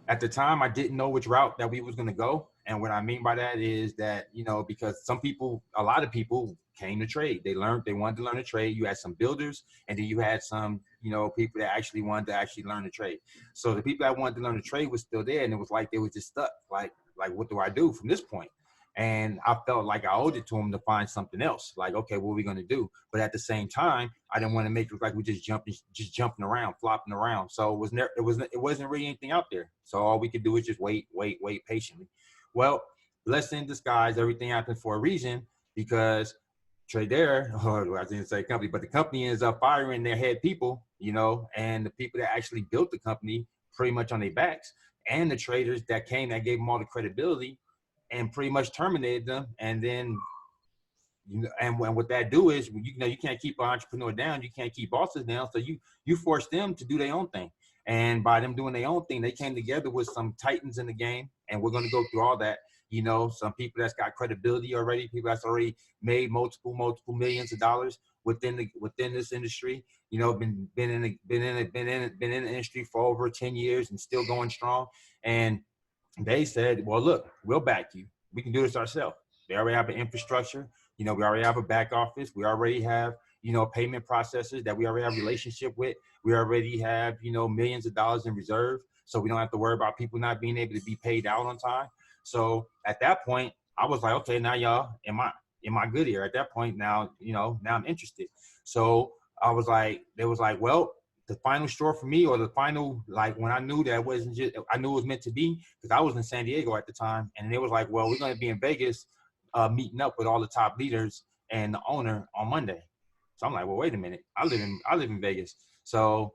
At the time, I didn't know which route that we was going to go. And what I mean by that is that, because some people, a lot of people came to trade. They wanted to learn to trade. You had some builders, and then you had some, people that actually wanted to actually learn to trade. So the people that wanted to learn to trade was still there. And it was like, they was just stuck. Like, what do I do from this point? And I felt like I owed it to them to find something else. Like, okay, what are we going to do? But at the same time, I didn't want to make it look like we just jumping around, flopping around. So it wasn't really anything out there. So all we could do is just wait patiently. Well, blessing in disguise, everything happened for a reason, because Trader, or I didn't say company, but the company ends up firing their head people, and the people that actually built the company pretty much on their backs, and the traders that gave them all the credibility, and pretty much terminated them. And then, and what that do is, you can't keep an entrepreneur down, you can't keep bosses down, so you force them to do their own thing. And by them doing their own thing, they came together with some titans in the game, and we're going to go through all that. Some people that's got credibility already, people that's already made multiple millions of dollars within this industry. Been in the industry for over 10 years and still going strong. And they said, well, look, we'll back you. We can do this ourselves. They already have an infrastructure. We already have a back office. We already have, payment processors that we already have a relationship with. We already have, millions of dollars in reserve. So we don't have to worry about people not being able to be paid out on time. So at that point, I was like, okay, now y'all, am I good here? At that point, now, now I'm interested. So they was like, well, the final straw for me, or the final, like, when I knew that it wasn't just, I knew it was meant to be, because I was in San Diego at the time, and it was like, well, we're going to be in Vegas, meeting up with all the top leaders and the owner on Monday. So I'm like, well, wait a minute, I live in Vegas. So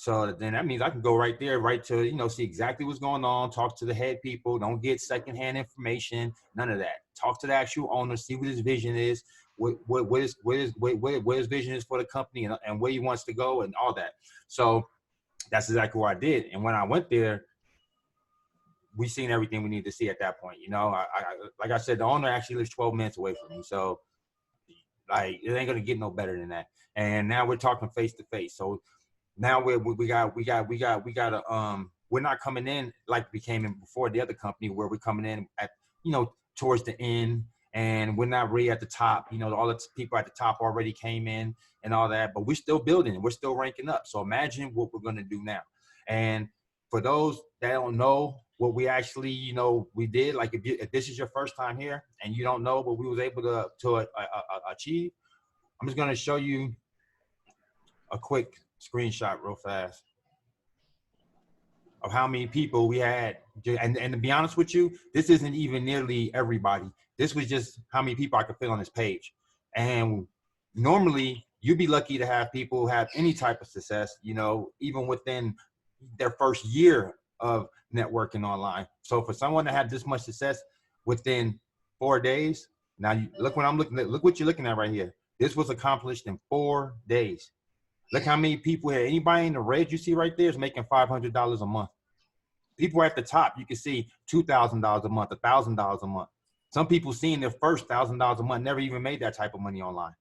then that means I can go right there, right to, see exactly what's going on, talk to the head people, don't get secondhand information, none of that. Talk to the actual owner, see what his vision is, what his vision is for the company, and where he wants to go, and all that. So that's exactly what I did. And when I went there, we seen everything we need to see at that point. Like I said, the owner actually lives 12 minutes away from me. So like, it ain't going to get no better than that. And now we're talking face to face. So now we're not coming in like we came in before the other company, where we're coming in at, towards the end, and we're not really at the top. All the people at the top already came in and all that, but we're still building, we're still ranking up. So imagine what we're going to do now. And for those that don't know what we actually, we did, like, if this is your first time here and you don't know what we was able to achieve, I'm just going to show you a quick screenshot real fast of how many people we had. And to be honest with you, this isn't even nearly everybody. This was just how many people I could fit on this page. And normally you'd be lucky to have people have any type of success, even within their first year of networking online. So for someone to have this much success within 4 days, now look what I'm looking at, look what you're looking at right here. This was accomplished in 4 days. Look how many people here. Anybody in the red you see right there is making $500 a month. People at the top, you can see $2,000 a month, $1,000 a month. Some people seeing their first $1,000 a month never even made that type of money online.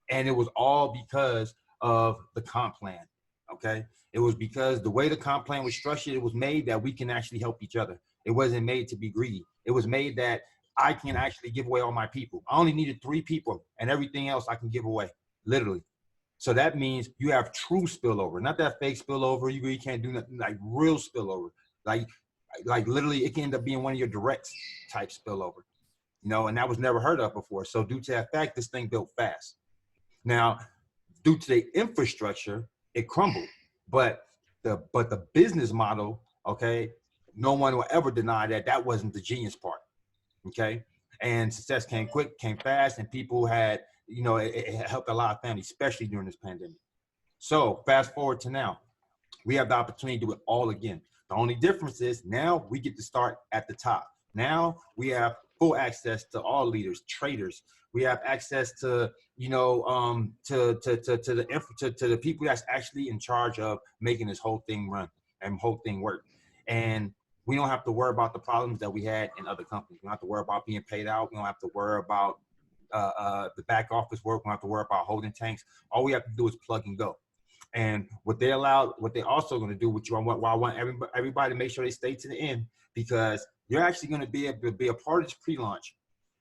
And it was all because of the comp plan, okay? It was because the way the comp plan was structured, it was made that we can actually help each other. It wasn't made to be greedy. It was made that I can actually give away all my people. I only needed 3 people, and everything else I can give away, literally. So that means you have true spillover, not that fake spillover. You really can't do nothing, like real spillover. Like literally, it can end up being one of your directs type spillover, and that was never heard of before. So due to that fact, this thing built fast. Now, due to the infrastructure, it crumbled. But the business model, okay, no one will ever deny that wasn't the genius part, okay? And success came quick, came fast, and people had, it helped a lot of families, especially during this pandemic. So fast forward to now, we have the opportunity to do it all again. The only difference is now we get to start at the top. Now we have full access to all leaders, traders. We have access to, to the people that's actually in charge of making this whole thing run and whole thing work. And we don't have to worry about the problems that we had in other companies. We don't have to worry about being paid out. We don't have to worry about the back office work. We don't have to worry about holding tanks. All we have to do is plug and go. And what they also going to do, which I want everybody to make sure they stay to the end, because you're actually going to be able to be a part of this pre-launch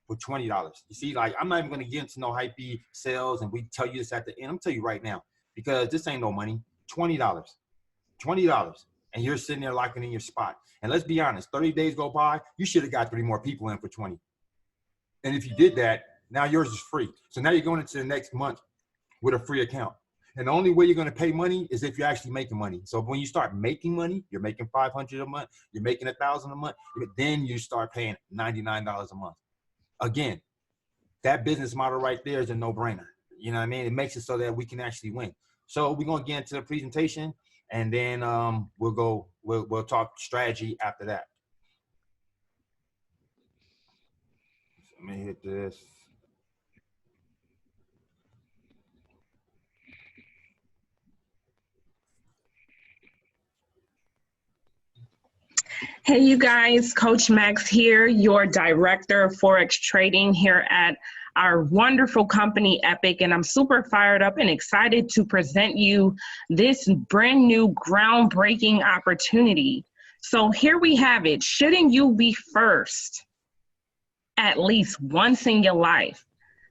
for $20. You see, like, I'm not even going to get into no hype sales and we tell you this at the end. I'm telling you right now, because this ain't no money. $20, and you're sitting there locking in your spot. And let's be honest, 30 days go by, you should have got 3 more people in for 20. And if you did that, now yours is free. So now you're going into the next month with a free account. And the only way you're going to pay money is if you're actually making money. So when you start making money, you're making $500 a month, you're making $1,000 a month, then you start paying $99 a month. Again, that business model right there is a no-brainer. You know what I mean? It makes it so that we can actually win. So we're going to get into the presentation, and then we'll talk strategy after that. Let me hit this. Hey, you guys, Coach Max here, your director of Forex trading here at our wonderful company, Epic, and I'm super fired up and excited to present you this brand new groundbreaking opportunity. So here we have it. Shouldn't you be first at least once in your life?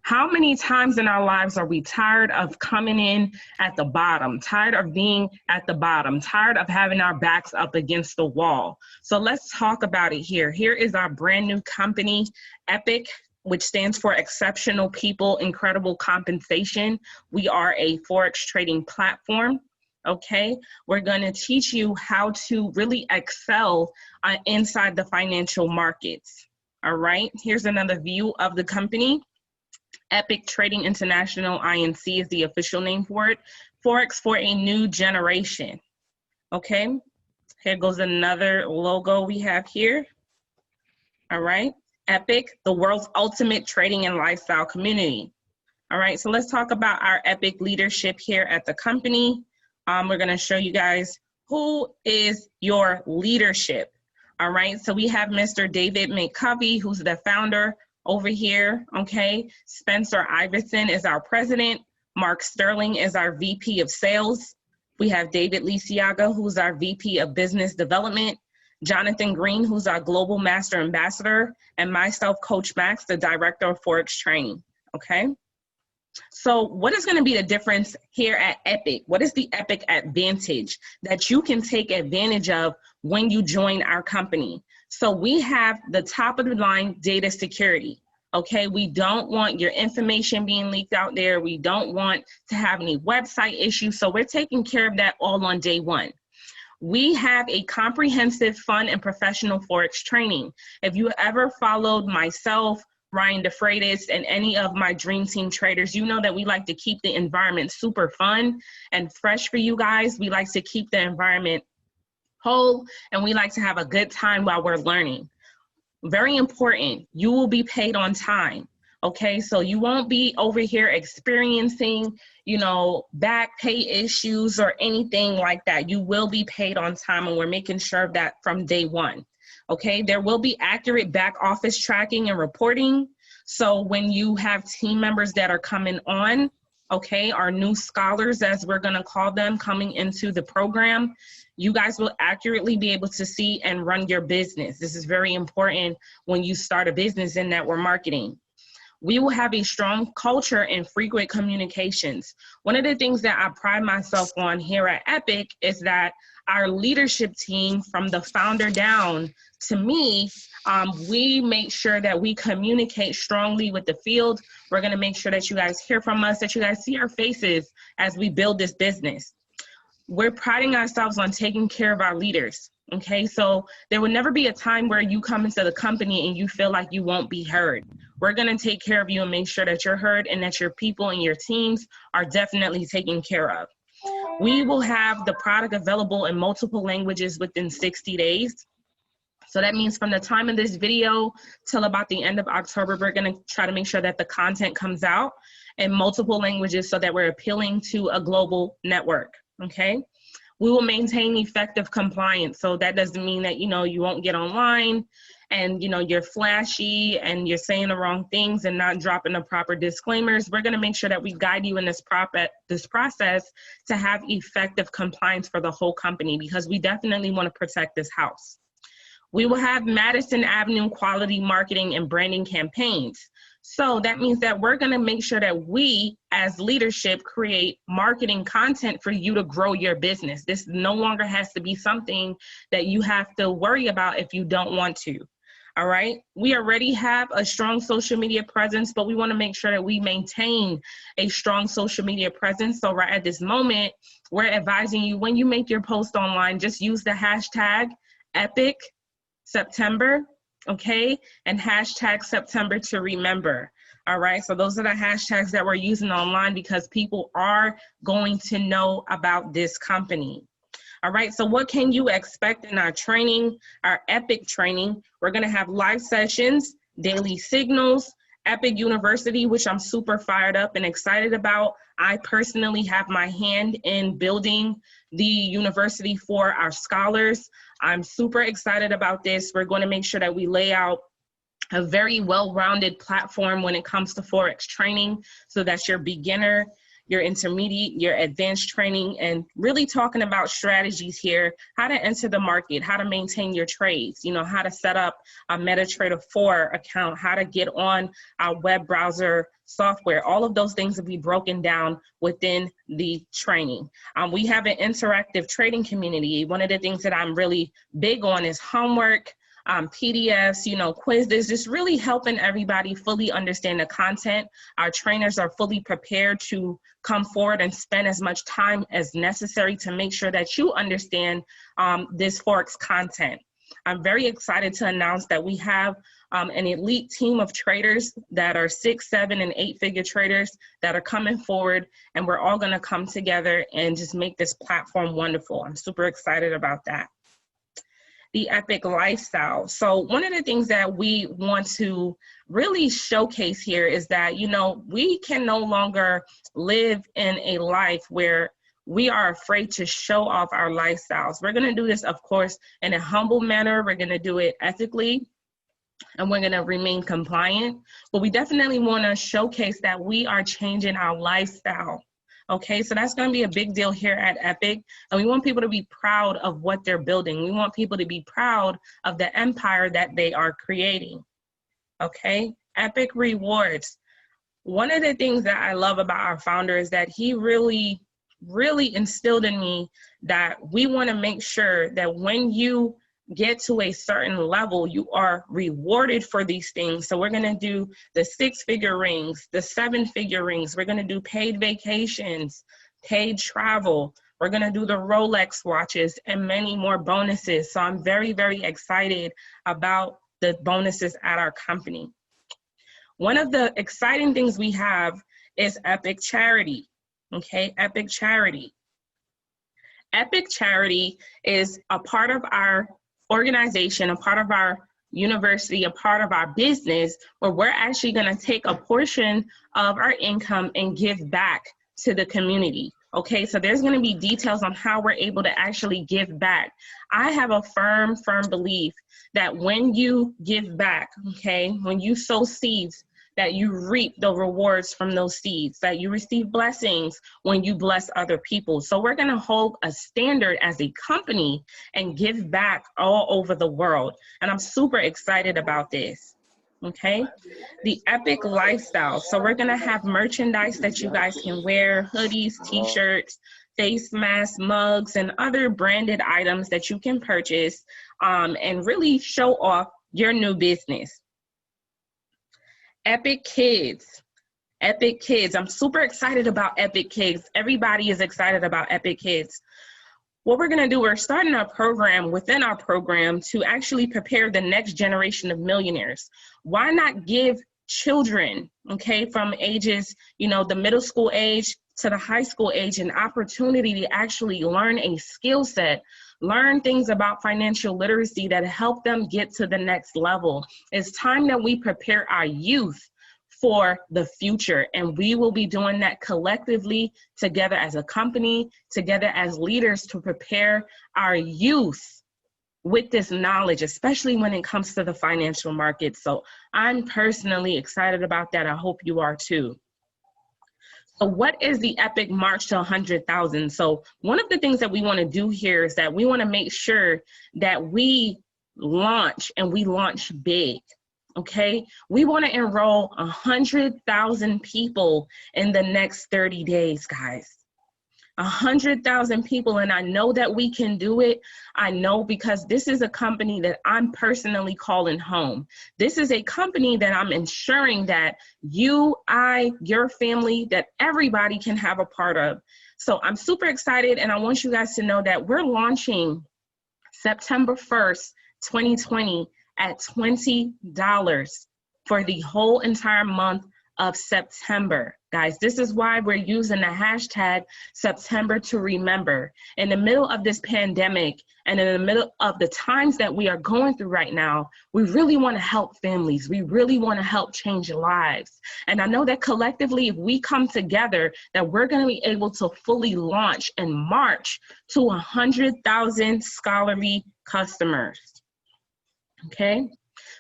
How many times in our lives are we tired of coming in at the bottom, tired of being at the bottom, tired of having our backs up against the wall? So let's talk about it here. Here is our brand new company, Epic, which stands for Exceptional People, Incredible Compensation. We are a Forex trading platform. Okay, we're going to teach you how to really excel inside the financial markets. All right, here's another view of the company. Epic Trading International, INC is the official name for it. Forex for a new generation. Okay, here goes another logo we have here. All right, Epic, the world's ultimate trading and lifestyle community. All right, so let's talk about our Epic leadership here at the company. We're gonna show you guys who is your leadership. All right, so we have Mr. David McCovey, who's the founder over here, okay? Spencer Iverson is our president. Mark Sterling is our VP of sales. We have David Lisiaga, who's our VP of business development. Jonathan Green, who's our global master ambassador. And myself, Coach Max, the director of Forex training, okay? So what is going to be the difference here at Epic? What is the Epic advantage that you can take advantage of when you join our company? So we have the top of the line data security. Okay, we don't want your information being leaked out there. We don't want to have any website issues. So we're taking care of that all on day one. We have a comprehensive, fun, and professional Forex training. If you ever followed myself, Ryan DeFreitas, and any of my dream team traders, you know that we like to keep the environment super fun and fresh for you guys. We like to keep the environment whole, and we like to have a good time while we're learning. Very important, you will be paid on time. Okay, so you won't be over here experiencing, you know, back pay issues or anything like that. You will be paid on time, and we're making sure of that from day one. Okay, there will be accurate back office tracking and reporting. So when you have team members that are coming on, okay, our new scholars, as we're gonna call them, coming into the program, you guys will accurately be able to see and run your business. This is very important when you start a business in network marketing. We will have a strong culture and frequent communications. One of the things that I pride myself on here at Epic is that our leadership team, from the founder down to me, we make sure that we communicate strongly with the field. We're gonna make sure that you guys hear from us, that you guys see our faces as we build this business. We're priding ourselves on taking care of our leaders, okay? So there will never be a time where you come into the company and you feel like you won't be heard. We're gonna take care of you and make sure that you're heard and that your people and your teams are definitely taken care of. We will have the product available in multiple languages within 60 days. So that means from the time of this video till about the end of October, we're gonna try to make sure that the content comes out in multiple languages so that we're appealing to a global network, okay? We will maintain effective compliance. So that doesn't mean that, you won't get online and, you're flashy and you're saying the wrong things and not dropping the proper disclaimers. We're going to make sure that we guide you in this process to have effective compliance for the whole company, because we definitely want to protect this house. We will have Madison Avenue quality marketing and branding campaigns. So that means that we're going to make sure that we as leadership create marketing content for you to grow your business. This no longer has to be something that you have to worry about if you don't want to. All right. We already have a strong social media presence, but we want to make sure that we maintain a strong social media presence. So right at this moment, we're advising you, when you make your post online, just use the hashtag Epic September, okay, and hashtag September to remember. All right, so those are the hashtags that we're using online, because people are going to know about this company. All right, so what can you expect in our training, our Epic training? We're gonna have live sessions, daily signals, Epic University, which I'm super fired up and excited about. I personally have my hand in building the university for our scholars. I'm super excited about this. We're going to make sure that we lay out a very well-rounded platform when it comes to Forex training. So that's your beginner, your intermediate, your advanced training, and really talking about strategies here, how to enter the market, how to maintain your trades, how to set up a MetaTrader 4 account, how to get on our web browser software. All of those things will be broken down within the training. We have an interactive trading community. One of the things that I'm really big on is homework, PDFs, quizzes, just really helping everybody fully understand the content. Our trainers are fully prepared to come forward and spend as much time as necessary to make sure that you understand this Forex content. I'm very excited to announce that we have an elite team of traders that are 6, 7, and 8-figure traders that are coming forward, and we're all gonna come together and just make this platform wonderful. I'm super excited about that. The Epic lifestyle. So one of the things that we want to really showcase here is that, we can no longer live in a life where we are afraid to show off our lifestyles. We're going to do this, of course, in a humble manner. We're going to do it ethically, and we're going to remain compliant. But we definitely want to showcase that we are changing our lifestyle. Okay, so that's going to be a big deal here at Epic, and we want people to be proud of what they're building. We want people to be proud of the empire that they are creating. Okay, Epic rewards. One of the things that I love about our founder is that he really instilled in me that we want to make sure that when you get to a certain level, you are rewarded for these things. So we're going to do the 6-figure rings, the 7-figure rings. We're going to do paid vacations, paid travel. We're going to do the Rolex watches and many more bonuses. So I'm very, very excited about the bonuses at our company. One of the exciting things we have is Epic Charity. Okay, Epic Charity. Epic Charity is a part of our organization, a part of our university, a part of our business, where we're actually going to take a portion of our income and give back to the community. Okay, so there's going to be details on how we're able to actually give back. I have a firm belief that when you give back, okay, when you sow seeds, that you reap the rewards from those seeds, that you receive blessings when you bless other people. So we're gonna hold a standard as a company and give back all over the world. And I'm super excited about this, okay? The Epic lifestyle. So we're gonna have merchandise that you guys can wear, hoodies, t-shirts, face masks, mugs, and other branded items that you can purchase and really show off your new business. Epic Kids. Epic Kids. I'm super excited about Epic Kids. Everybody is excited about Epic Kids. What we're going to do, we're starting a program within our program to actually prepare the next generation of millionaires. Why not give children, okay, from ages, the middle school age to the high school age, an opportunity to actually learn a skill set, learn things about financial literacy that help them get to the next level. It's time that we prepare our youth for the future. And we will be doing that collectively together as a company, together as leaders, to prepare our youth with this knowledge, especially when it comes to the financial market. So I'm personally excited about that. I hope you are too. So what is the Epic March to 100,000? So one of the things that we want to do here is that we want to make sure that we launch, and we launch big. Okay, we want to enroll 100,000 people in the next 30 days, guys. 100,000 people, and I know that we can do it. I know, because this is a company that I'm personally calling home. This is a company that I'm ensuring that you, I, your family, that everybody can have a part of. So I'm super excited, and I want you guys to know that we're launching September 1st, 2020 at $20 for the whole entire month of September. Guys, this is why we're using the hashtag September to remember. In the middle of this pandemic and in the middle of the times that we are going through right now, we really want to help families. We really want to help change lives. And I know that collectively, if we come together, that we're going to be able to fully launch and march to 100,000 scholarly customers. Okay,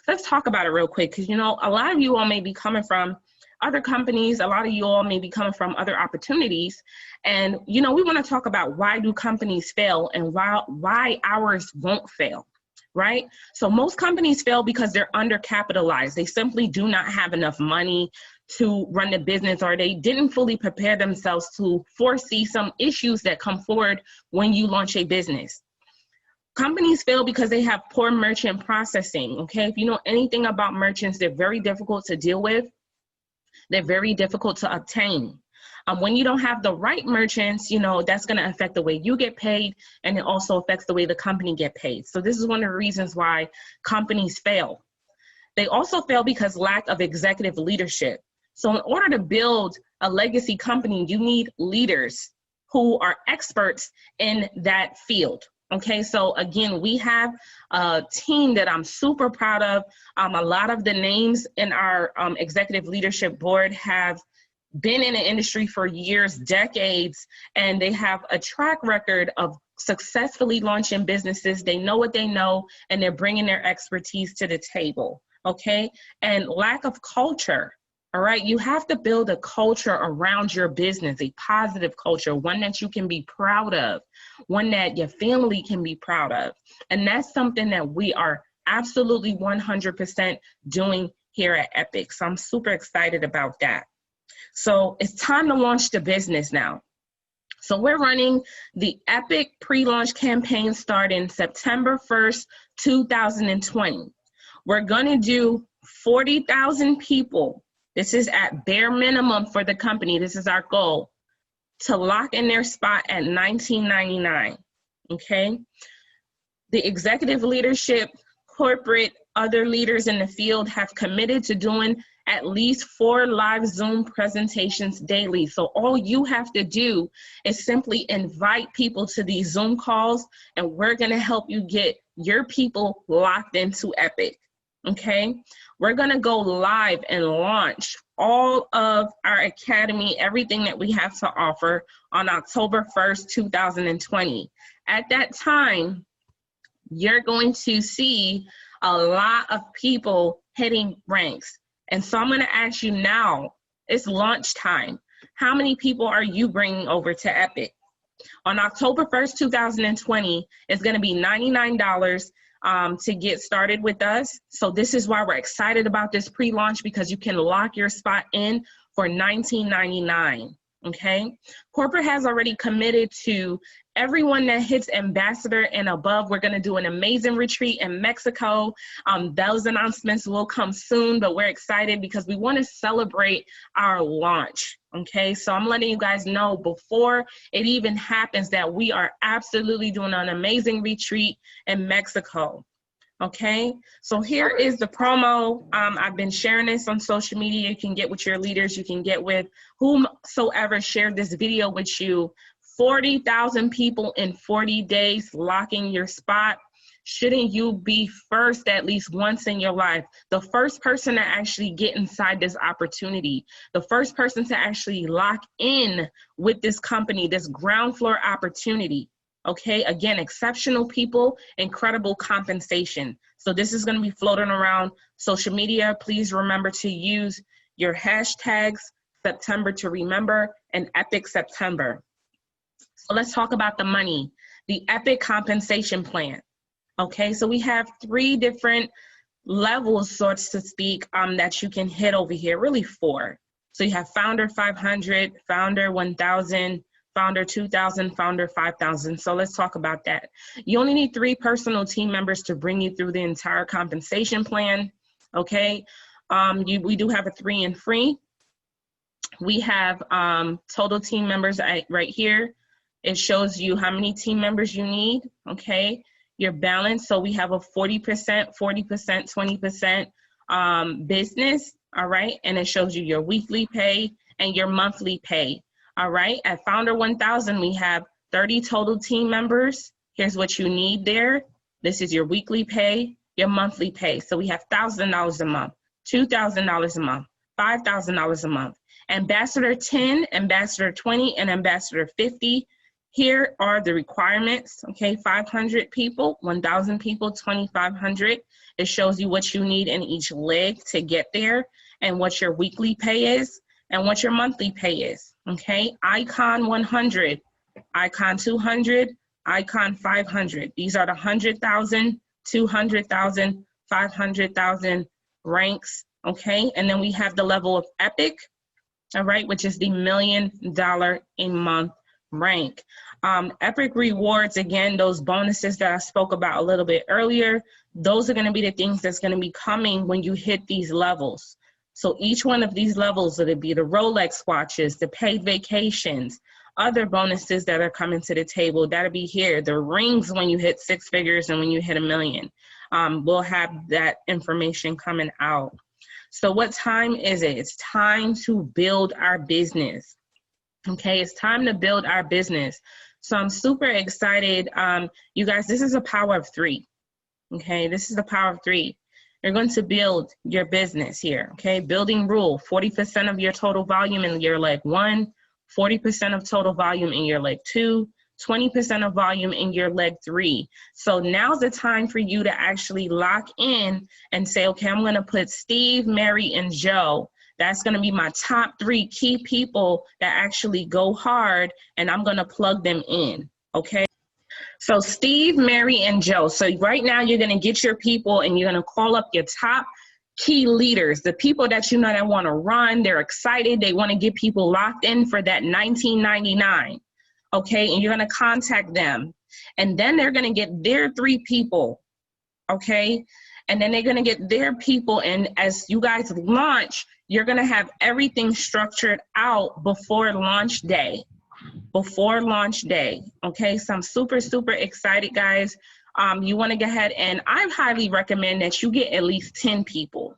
let's talk about it real quick, because you know, a lot of you all may be coming from other companies, a lot of you all may be coming from other opportunities, and you know, we want to talk about why do companies fail and why ours won't fail, right? So most companies fail because they're undercapitalized. They simply do not have enough money to run the business, or they didn't fully prepare themselves to foresee some issues that come forward when you launch a business. Companies fail because they have poor merchant processing, okay? If you know anything about merchants, they're very difficult to deal with. They're very difficult to obtain. When you don't have the right merchants, you know, that's gonna affect the way you get paid, and it also affects the way the company get paid. So this is one of the reasons why companies fail. They also fail because lack of executive leadership. So in order to build a legacy company, you need leaders who are experts in that field. Okay, so again, we have a team that I'm super proud of. A lot of the names in our executive leadership board have been in the industry for years, decades, and they have a track record of successfully launching businesses. They know what they know, and they're bringing their expertise to the table, okay? And lack of culture. All right, you have to build a culture around your business, a positive culture, one that you can be proud of, one that your family can be proud of. And that's something that we are absolutely 100% doing here at Epic. So I'm super excited about that. So it's time to launch the business now. So we're running the Epic pre-launch campaign starting September 1st, 2020. We're gonna do 40,000 people. This is at bare minimum for the company. This is our goal, to lock in their spot at $19.99, okay? The executive leadership, corporate, other leaders in the field have committed to doing at least 4 live Zoom presentations daily. So all you have to do is simply invite people to these Zoom calls, and we're gonna help you get your people locked into Epic, okay? We're gonna go live and launch all of our academy, everything that we have to offer on October 1st, 2020. At that time, you're going to see a lot of people hitting ranks. And so I'm gonna ask you now, it's launch time. How many people are you bringing over to Epic? On October 1st, 2020, it's gonna be $99 to get started with us. So this is why we're excited about this pre-launch, because you can lock your spot in for $19.99, okay? Corporate has already committed to everyone that hits ambassador and above. We're gonna do an amazing retreat in Mexico. Those announcements will come soon, but we're excited because we wanna celebrate our launch, okay? So I'm letting you guys know before it even happens that we are absolutely doing an amazing retreat in Mexico. Okay, so here is the promo. I've been sharing this on social media. You can get with your leaders, you can get with whomsoever shared this video with you 40,000 people in 40 days locking your spot. Shouldn't you be first at least once in your life? The first person to actually get inside this opportunity, the first person to actually lock in with this company, this ground floor opportunity. Okay, again, exceptional people, incredible compensation. So this is going to be floating around social media. Please remember to use your hashtags, September to remember and Epic September. So let's talk about the money, the Epic compensation plan. Okay, so we have 3 different levels, so to speak, that you can hit over here, really 4. So you have Founder 500, Founder 1000, Founder 2000, Founder 5000. So let's talk about that. You only need 3 personal team members to bring you through the entire compensation plan. Okay, we do have a 3 and free. We have total team members right here. It shows you how many team members you need. Okay, your balance. So we have a 40%, 40%, 20% business. All right, and it shows you your weekly pay and your monthly pay. All right, at Founder 1000, we have 30 total team members. Here's what you need there. This is your weekly pay, your monthly pay. So we have $1,000 a month, $2,000 a month, $5,000 a month. Ambassador 10, Ambassador 20, and Ambassador 50. Here are the requirements, okay? 500 people, 1,000 people, 2,500. It shows you what you need in each leg to get there and what your weekly pay is and what your monthly pay is, okay? Icon 100, Icon 200, Icon 500. These are the 100,000, 200,000, 500,000 ranks, okay? And then we have the level of Epic, all right, which is the $1 million a month rank. Epic rewards, again, those bonuses that I spoke about a little bit earlier, those are going to be the things that's going to be coming when you hit these levels. So each one of these levels, it'll be the Rolex watches, the paid vacations, other bonuses that are coming to the table, that'll be here. The rings when you hit 6 figures and when you hit $1 million. We'll have that information coming out. So what time is it? It's time to build our business. Okay, it's time to build our business. So I'm super excited. You guys, this is the power of 3. Okay, this is the power of 3. You're going to build your business here. Okay, building rule, 40% of your total volume in your leg 1, 40% of total volume in your leg 2, 20% of volume in your leg 3. So now's the time for you to actually lock in and say, okay, I'm going to put Steve, Mary, and Joe. That's going to be my top 3 key people that actually go hard, and I'm going to plug them in, okay? So Steve, Mary, and Joe. So right now you're going to get your people and you're going to call up your top key leaders, the people that you know that want to run, they're excited, they want to get people locked in for that $19.99, okay? And you're going to contact them. And then they're going to get their 3 people, okay? And then they're going to get their people, and as you guys launch, you're going to have everything structured out before launch day. Before launch day, okay? So I'm super, super excited, guys. You want to go ahead, and I highly recommend that you get at least 10 people.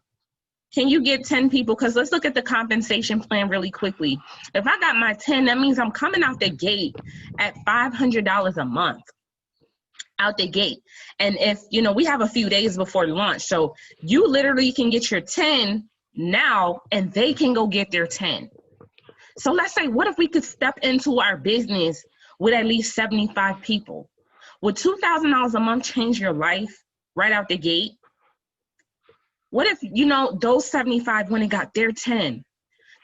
Can you get 10 people? Because let's look at the compensation plan really quickly. If I got my 10, that means I'm coming out the gate at $500 a month. Out the gate. And if, you know, we have a few days before launch, so you literally can get your 10 now and they can go get their 10. So let's say, what if we could step into our business with at least 75 people? Would $2,000 a month change your life right out the gate? What if, you know, those 75 went and got their 10?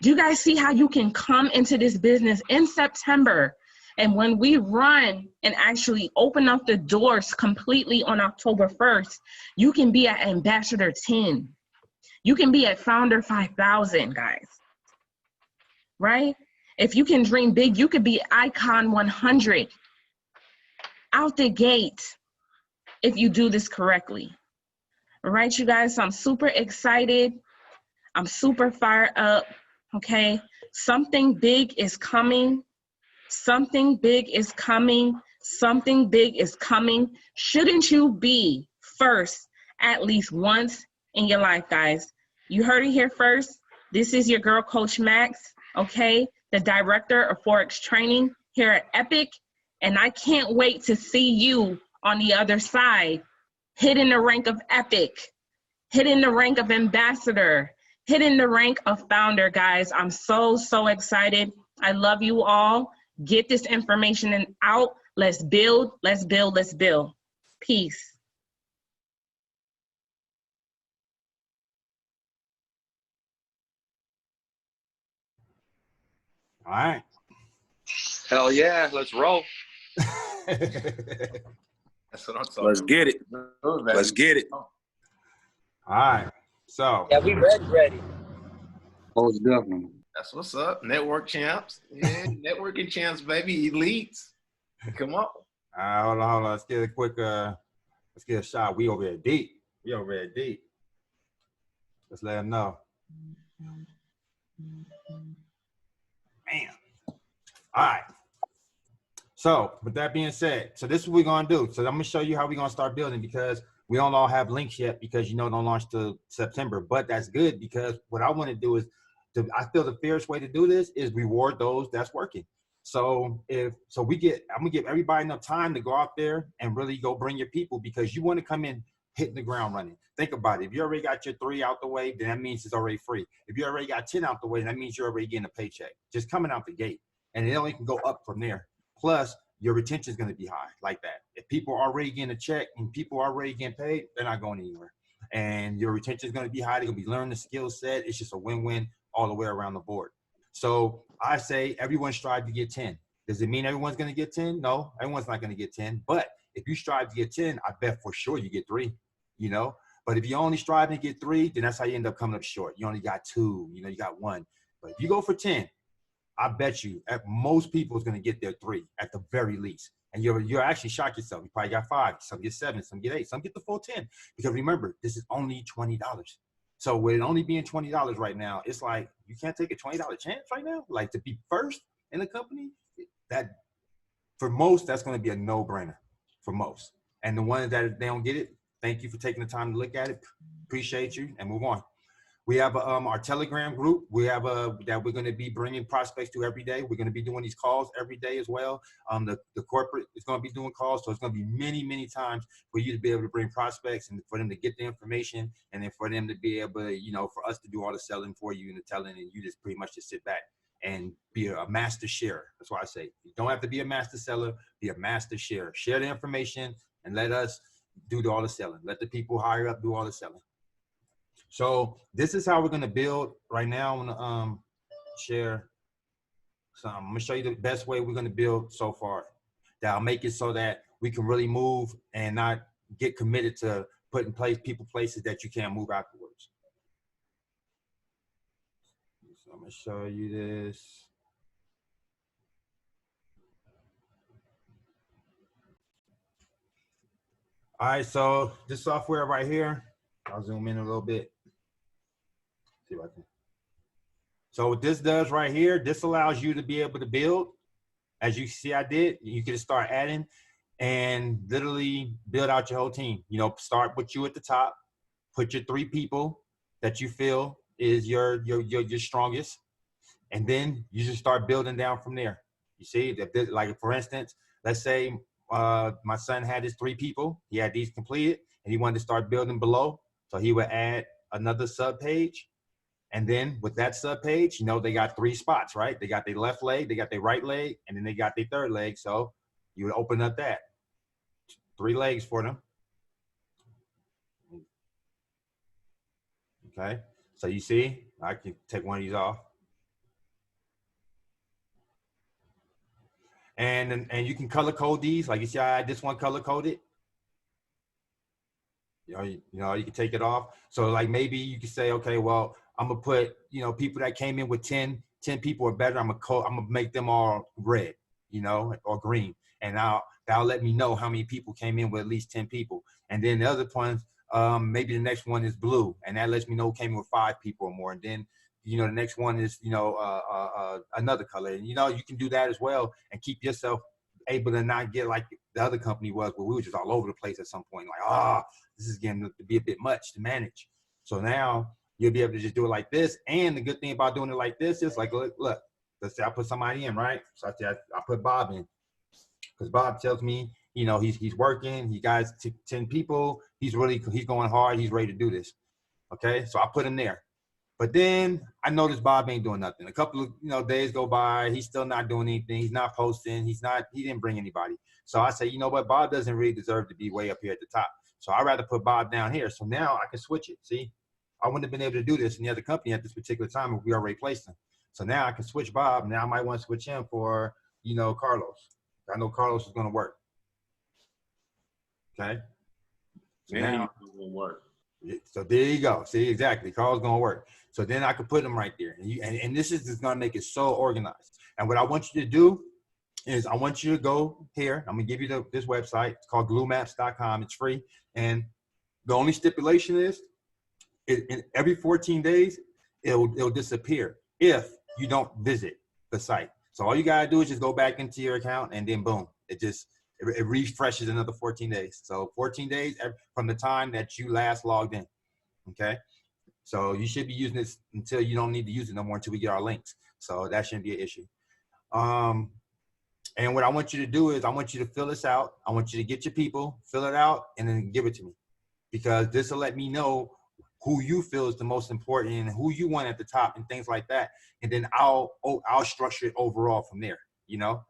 Do you guys see how you can come into this business in September? And when we run and actually open up the doors completely on October 1st, you can be at Ambassador 10. You can be at Founder 5000, guys. Right? If you can dream big, you could be Icon 100 out the gate if you do this correctly. All right, you guys, so I'm super excited. I'm super fired up, okay? Something big is coming. Something big is coming. Something big is coming. Shouldn't you be first at least once in your life, guys? You heard it here first. This is your girl, Coach Max, okay? The director of Forex training here at Epic, and I can't wait to see you on the other side, hitting the rank of Epic, hitting the rank of ambassador, hitting the rank of founder, guys. I'm so, so excited. I love you all. Get this information out. Let's build, let's build, let's build. Peace. All right. Hell yeah, let's roll. All That's what I'm talking Let's about. get it. Let's get it. right. So Yeah, we ready. Most definitely. That's what's up. Network champs. Yeah, networking champs, baby. Elites. Come on. hold on. Let's get a quick let's get a shot. We over here deep. We over here deep. Let's let them know. Man. All right. So with that being said, so this is what we're gonna do. So I'm gonna show you how we're gonna start building, because we don't all have links yet, because don't launch till September. But that's good, because what I want to do is I feel the fairest way to do this is reward those that's working. So I'm gonna give everybody enough time to go out there and really go bring your people, because you want to come in hitting the ground running. Think about it. If you already got your 3 out the way, then that means it's already free. If you already got 10 out the way, that means you're already getting a paycheck just coming out the gate, and it only can go up from there. Plus, your retention is going to be high like that. If people are already getting a check and people are already getting paid, they're not going anywhere. And your retention is going to be high. They're going to be learning the skill set. It's just a win-win all the way around the board. So I say everyone strive to get 10. Does it mean everyone's going to get 10? No, everyone's not going to get 10. But if you strive to get 10, I bet for sure you get 3, But if you only strive to get 3, then that's how you end up coming up short. You only got 2, you got 1. But if you go for 10, I bet you at most people is going to get their 3 at the very least. And you're actually shock yourself. You probably got 5, some get 7, some get 8, some get the full 10. Because remember, this is only $20. So with it only being $20 right now, it's like you can't take a $20 chance right now. Like to be first in the company, that for most, that's going to be a no-brainer for most. And the ones that they don't get it, thank you for taking the time to look at it. Appreciate you, and move on. We have our Telegram group. We have that we're going to be bringing prospects to every day. We're going to be doing these calls every day as well. The corporate is going to be doing calls, so it's going to be many, many times for you to be able to bring prospects and for them to get the information, and then for them to be able to, for us to do all the selling for you and the telling, and you just pretty much just sit back and be a master sharer. That's why I say you don't have to be a master seller, be a master sharer. Share the information and let us do all the selling. Let the people higher up do all the selling. So this is how we're going to build right now. I'm going to share some. I'm going to show you the best way we're going to build so far. That'll make it so that we can really move and not get committed to put in place places that you can't move afterwards. So I'm going to show you this. All right, so this software right here, I'll zoom in a little bit. See if I can. So what this does right here, this allows you to be able to build. As you see I did, you can start adding and literally build out your whole team. Start with you at the top, put your 3 people that you feel is your strongest, and then you just start building down from there. You see, like for instance, let's say my son had his 3 people. He had these completed, and he wanted to start building below. So he would add another sub page. And then with that sub page, they got 3 spots, right? They got their left leg, they got their right leg, and then they got their third leg. So you would open up that 3 legs for them. Okay. So you see, I can take one of these off. And you can color code these. Like you see, I had this one color coded. You can take it off. So like maybe you could say, okay, well, I'm gonna put, people that came in with 10 people or better, I'm gonna make them all red, or green. And that'll let me know how many people came in with at least 10 people. And then the other ones, maybe the next one is blue, and that lets me know who came in with 5 people or more. And then, the next one is, another color. And, you can do that as well and keep yourself able to not get like the other company was, where we were just all over the place at some point. Like, this is getting to be a bit much to manage. So now you'll be able to just do it like this. And the good thing about doing it like this is like, look, let's say I put somebody in, right? So I said I put Bob in, because Bob tells me, you know, he's working, he got 10 people, he's going hard, he's ready to do this. Okay, so I put him there. But then I noticed Bob ain't doing nothing. A couple of days go by, he's still not doing anything. He's not posting. He didn't bring anybody. So I say, you know what, Bob doesn't really deserve to be way up here at the top. So I'd rather put Bob down here. So now I can switch it. See, I wouldn't have been able to do this in the other company at this particular time if we already placed him. So now I can switch Bob. Now I might want to switch him for, Carlos. I know Carlos is going to work. Okay. So now it's going to work. So there you go. See, exactly. Carl's going to work. So then I could put them right there. And this is just going to make it so organized. And what I want you to do is I want you to go here. I'm going to give you this website. It's called gluemaps.com. It's free. And the only stipulation is in every 14 days, it'll disappear if you don't visit the site. So all you got to do is just go back into your account and then boom, it refreshes another 14 days. So 14 days from the time that you last logged in. Okay. So you should be using this until you don't need to use it no more until we get our links. So that shouldn't be an issue. And what I want you to do is I want you to fill this out. I want you to get your people, fill it out, and then give it to me, because this will let me know who you feel is the most important and who you want at the top and things like that. And then I'll structure it overall from there.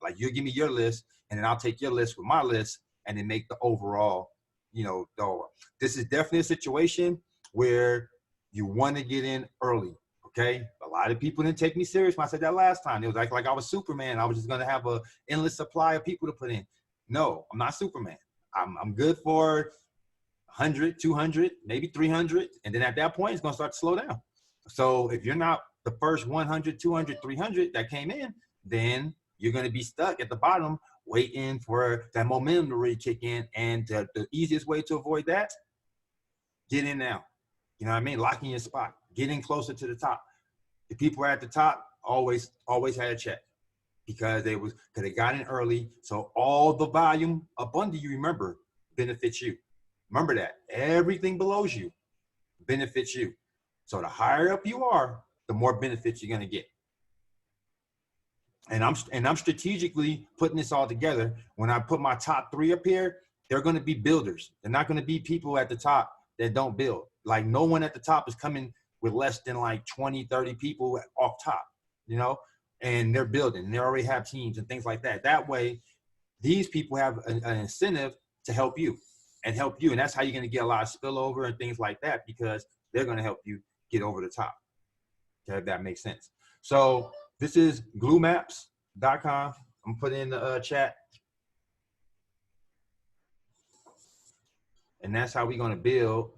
Like you'll give me your list, and then I'll take your list with my list and then make the overall, this is definitely a situation where you want to get in early. Okay. A lot of people didn't take me serious when I said that last time. It was like I was Superman. I was just going to have an endless supply of people to put in. No, I'm not Superman. I'm good for 100, 200, maybe 300. And then at that point, it's going to start to slow down. So if you're not the first 100, 200, 300 that came in, then you're going to be stuck at the bottom waiting for that momentum to really kick in. And the easiest way to avoid that, get in now. You know what I mean? Locking your spot, getting closer to the top. The people at the top always had a check because they got in early. So all the volume up under you, remember, benefits you. Remember that everything below you benefits you. So the higher up you are, the more benefits you're going to get. And I'm strategically putting this all together. When I put my top 3 up here, they're going to be builders. They're not going to be people at the top that don't build. Like no one at the top is coming with less than like 20, 30 people off top, and they're building. And they already have teams and things like that. That way, these people have an incentive to help you. And that's how you're going to get a lot of spillover and things like that, because they're going to help you get over the top. Okay, if that makes sense. So this is gluemaps.com. I'm putting in the chat. And that's how we're going to build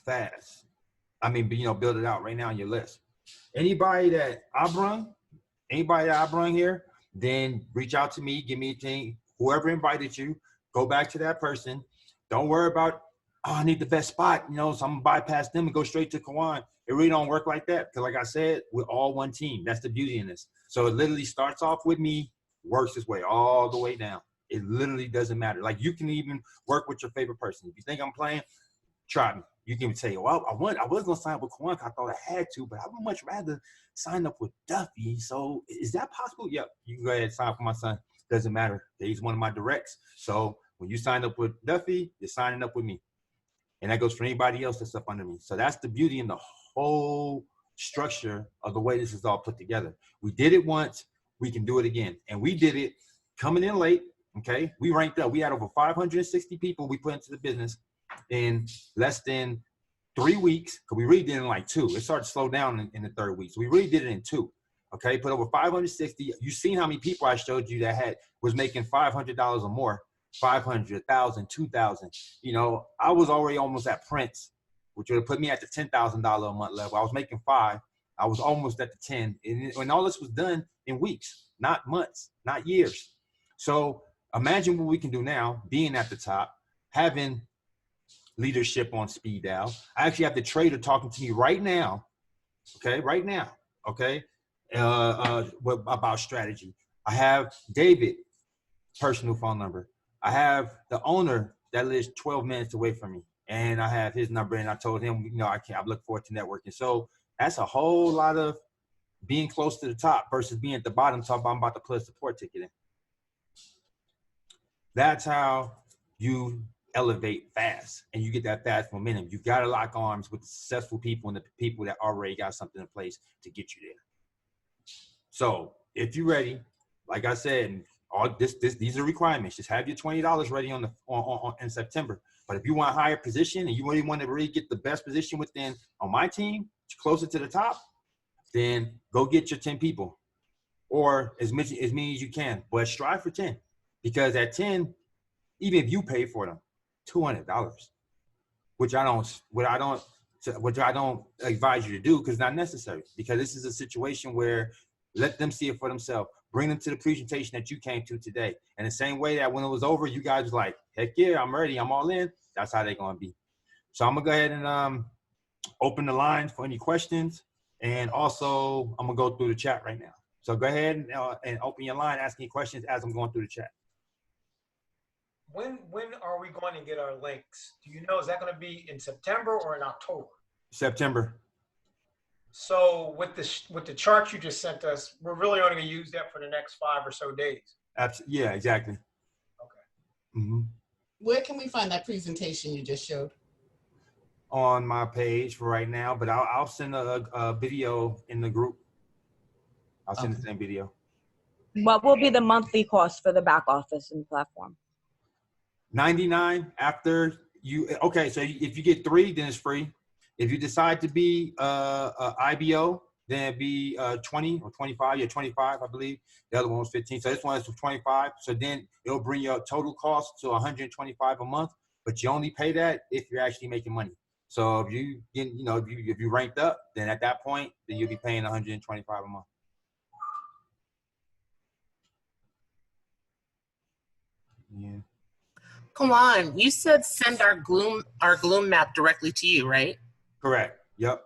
fast. Build it out right now on your list. Anybody that I brung here, then reach out to me, give me a thing. Whoever invited you, go back to that person. Don't worry about, I need the best spot, so I'm gonna bypass them and go straight to Kawan. It really don't work like that, because like I said, we're all one team. That's the beauty in this. So it literally starts off with me, works its way all the way down. It literally doesn't matter. Like you can even work with your favorite person. If you think I'm playing, try me. You can say, well, I was gonna sign up with Kawan. I thought I had to, but I would much rather sign up with Duffy. So is that possible? Yep, you can go ahead and sign up for my son. Doesn't matter. He's one of my directs. So when you sign up with Duffy, you're signing up with me. And that goes for anybody else that's up under me. So that's the beauty in the whole structure of the way this is all put together. We did it once, we can do it again. And we did it coming in late, okay? We ranked up. We had over 560 people we put into the business in less than 3 weeks, because we really did it in like 2. It started to slow down in the 3rd week. So we really did it in 2. Okay, put over 560. You've seen how many people I showed you that was making $500 or more, 500, 1,000, 2,000. I was already almost at Prince, which would have put me at the $10,000 a month level. I was making 5. I was almost at the 10. And all this was done in weeks, not months, not years. So imagine what we can do now, being at the top, having leadership on speed dial. I actually have the trader talking to me right now. Okay, right now. Okay. About strategy. I have David, personal phone number. I have the owner that lives 12 minutes away from me, and I have his number. And I told him, I look forward to networking. So that's a whole lot of being close to the top versus being at the bottom talking about I'm about to put a support ticket in. That's how you elevate fast and you get that fast momentum. You got to lock arms with the successful people and the people that already got something in place to get you there. So if you're ready, like I said, these are requirements. Just have your $20 ready in September. But if you want a higher position and you really want to really get the best position within on my team, closer to the top, then go get your 10 people or as many as you can. But strive for 10 because at 10, even if you pay for them, $200, which I don't advise you to do because it's not necessary. Because this is a situation where let them see it for themselves. Bring them to the presentation that you came to today. And the same way that when it was over, you guys was like, heck yeah, I'm ready, I'm all in. That's how they're gonna be. So I'm gonna go ahead and open the lines for any questions. And also I'm gonna go through the chat right now. So go ahead and open your line, ask any questions as I'm going through the chat. When are we going to get our links? Do you know, is that going to be in September or in October? September. So with the chart you just sent us, we're really only going to use that for the next 5 or so days. Yeah, exactly. Okay. Mm-hmm. Where can we find that presentation you just showed? On my page for right now, but I'll send a video in the group. I'll send the same video. What will be the monthly cost for the back office and platform? $99 after you. Okay, so if you get 3, then it's free. If you decide to be IBO, then it'd be 20 or 25. Yeah, 25, I believe. The other one was 15. So this one is 25. So then it'll bring your total cost to 125 a month. But you only pay that if you're actually making money. So if you get, if you ranked up, then at that point, then you'll be paying 125 a month. Yeah. Come on, you said send our gloom map directly to you, right? Correct. Yep.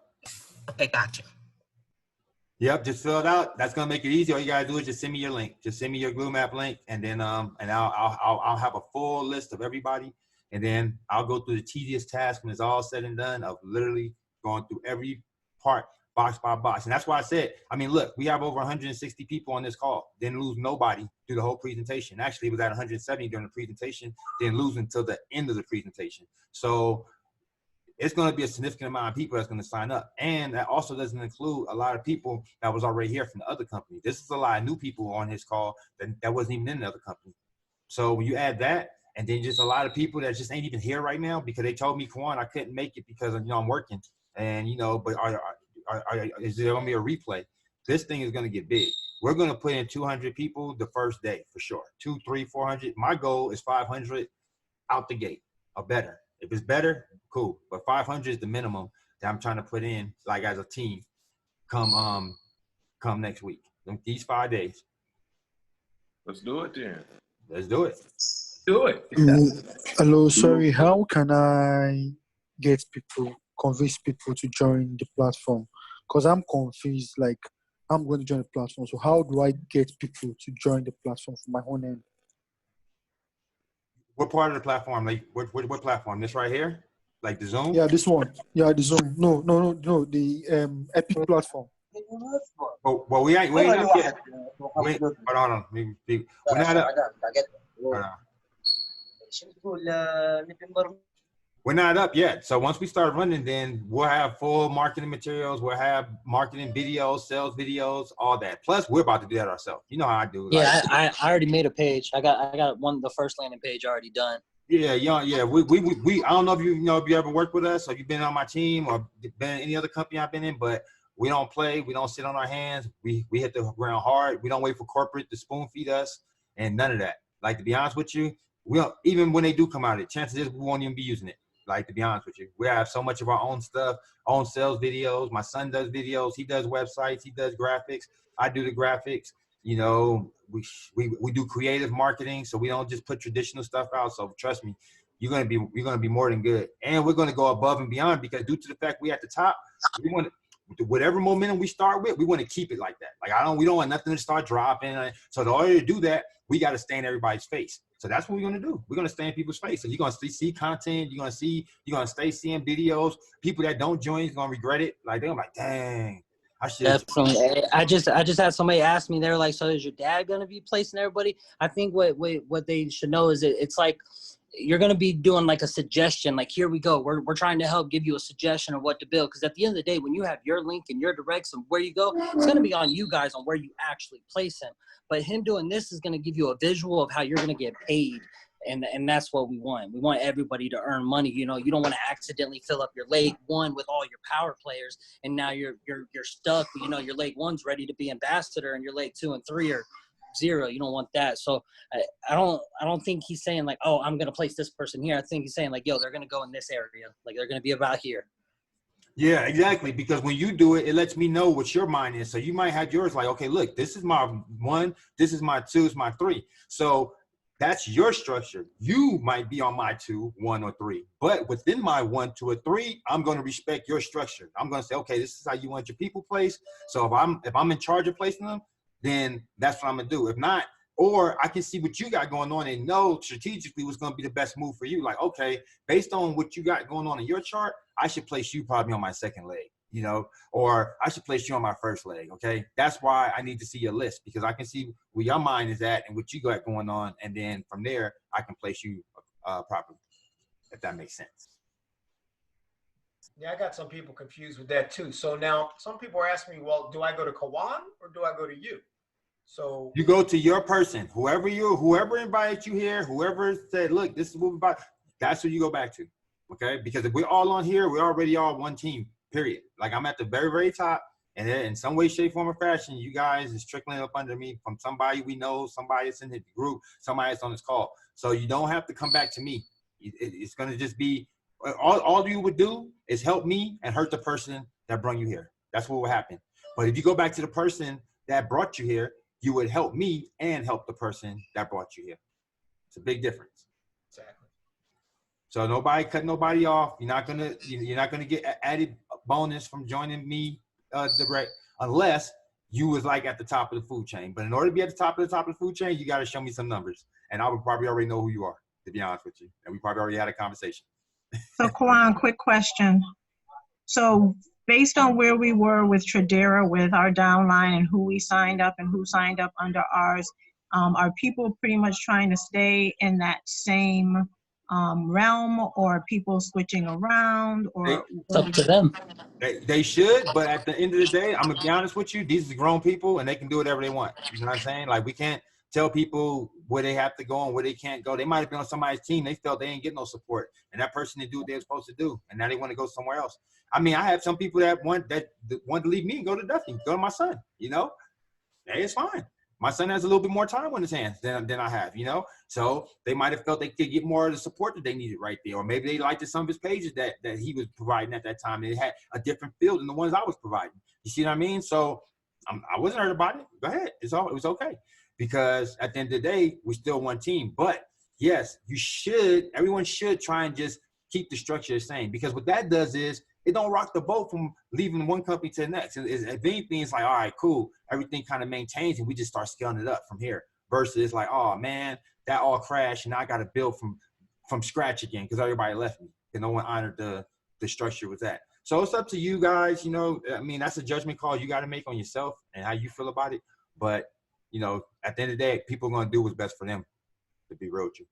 Okay, gotcha. Yep. Just fill it out. That's gonna make it easy. All you gotta do is just send me your link. Just send me your glue map link, and then I'll have a full list of everybody, and then I'll go through the tedious task when it's all said and done of literally going through every part box by box. And that's why I said, I mean, look, we have over 160 people on this call. Didn't lose nobody through the whole presentation. Actually, it was at 170 during the presentation. Didn't lose until the end of the presentation. So it's going to be a significant amount of people that's going to sign up. And that also doesn't include a lot of people that was already here from the other company. This is a lot of new people on his call that wasn't even in the other company. So when you add that, and then just a lot of people that just ain't even here right now because they told me, Kwan, I couldn't make it because I'm working. And, but is there going to be a replay? This thing is going to get big. We're going to put in 200 people the first day for sure. 200, 300, 400. My goal is 500 out the gate or better. If it's better, cool. But 500 is the minimum that I'm trying to put in, like as a team, come next week. These 5 days. Let's do it then. Let's do it. Do it. Hello, sorry. How can I convince people to join the platform? Because I'm confused. Like, I'm going to join the platform. So how do I get people to join the platform from my own end? What part of the platform? Like, what platform? This right here? Like the Zoom? Yeah, this one. Yeah, the Zoom. No. The Epic platform. Well, we ain't up yet. Hold on. We're not up. We're not up yet. So once we start running, then we'll have full marketing materials. We'll have marketing videos, sales videos, all that. Plus, we're about to do that ourselves. You know how I do. Yeah, like, I already made a page. I got the first landing page already done. Yeah. We I don't know if you ever worked with us or you've been on my team or been in any other company I've been in, but we don't play. We don't sit on our hands. We hit the ground hard. We don't wait for corporate to spoon feed us and none of that. Like, to be honest with you, we don't, even when they do come out of it, chances is we won't even be using it. Like, to be honest with you, we have so much of our own stuff, own sales videos. My son does videos. He does websites. He does graphics. I do the graphics. We do creative marketing, so we don't just put traditional stuff out. So trust me, you're gonna be more than good, and we're gonna go above and beyond because due to the fact we at the top, we want whatever momentum we start with, we want to keep it like that. Like we don't want nothing to start dropping. So in order to do that, we got to stay in everybody's face. So that's what we're going to do. We're going to stay in people's face. So you're going to see content. You're going to stay seeing videos. People that don't join is going to regret it. Like, they're like, dang, I should. Definitely. I just had somebody ask me. They're like, "So is your dad gonna be placing everybody?" I think what they should know is it's like you're gonna be doing like a suggestion. Like, here we go. We're trying to help give you a suggestion of what to build. Because at the end of the day, when you have your link and your directs and where you go, it's gonna be on you guys on where you actually place him. But him doing this is gonna give you a visual of how you're gonna get paid. And that's what we want. We want everybody to earn money. You know, you don't want to accidentally fill up your leg one with all your power players, and now you're stuck. You know, your leg one's ready to be ambassador, and your leg 2 and 3 are 0. You don't want that. So I don't think he's saying like, oh, I'm gonna place this person here. I think he's saying like, yo, they're gonna go in this area. Like, they're gonna be about here. Yeah, exactly. Because when you do it, it lets me know what your mind is. So you might have yours like, okay, look, this is my 1, this is my 2, this is my 3. So that's your structure. You might be on my 2, 1, or 3, but within my 1, 2, or 3, I'm going to respect your structure. I'm going to say, okay, this is how you want your people placed. So if I'm in charge of placing them, then that's what I'm gonna do. If not, or I can see what you got going on and know strategically what's gonna be the best move for you. Like, okay, based on what you got going on in your chart, I should place you probably on my second leg, you know, or I should place you on my first leg. Okay, that's why I need to see your list, because I can see where your mind is at and what you got going on, and then from there I can place you properly, if that makes sense. Yeah, I got some people confused with that too. So now some people are asking me, well, do I go to Kawan or do I go to you? So you go to your person, whoever invited you here, whoever said, look, this is what we're about, that's who you go back to. Okay, because if we're all on here, we're already all one team, period. Like, I'm at the very, very top, and then in some way, shape, form, or fashion, you guys is trickling up under me from somebody we know, somebody that's in the group, somebody that's on this call. So you don't have to come back to me. It's going to just be, all you would do is help me and hurt the person that brought you here. That's what will happen. But if you go back to the person that brought you here, you would help me and help the person that brought you here. It's a big difference. exactly. So nobody cut nobody off. You're not gonna get added bonus from joining me direct, unless you was like at the top of the food chain. But in order to be at the top of the food chain, you got to show me some numbers, and I would probably already know who you are, to be honest with you. And we probably already had a conversation. So, Kwan, quick question. So, based on where we were with Tradera, with our downline and who we signed up and who signed up under ours, are people pretty much trying to stay in that same realm, or are people switching around, or It's up to them. They should, but at the end of the day, I'm gonna be honest with you. These are grown people, and they can do whatever they want. You know what I'm saying? Like, we can't tell people where they have to go and where they can't go. They might have been on somebody's team. They felt they ain't get no support, and that person didn't do what they were supposed to do, and now they want to go somewhere else. I mean, I have some people that want to leave me and go to Duffy, go to my son. You know, hey, it's fine. My son has a little bit more time on his hands than I have, you know? So they might have felt they could get more of the support that they needed right there. Or maybe they liked some of his pages that he was providing at that time. And it had a different feel than the ones I was providing. You see what I mean? So I wasn't hurt about it. Go ahead. It was okay. Because at the end of the day, we're still one team. But yes, everyone should try and just keep the structure the same. Because what that does is, it don't rock the boat from leaving one company to the next. If anything, it's like, all right, cool. Everything kind of maintains, and we just start scaling it up from here. Versus it's like, oh man, that all crashed, and now I got to build from scratch again because everybody left me and no one honored the structure with that. So it's up to you guys. You know, I mean, that's a judgment call you got to make on yourself and how you feel about it. But you know, at the end of the day, people are going to do what's best for them. To be real with you.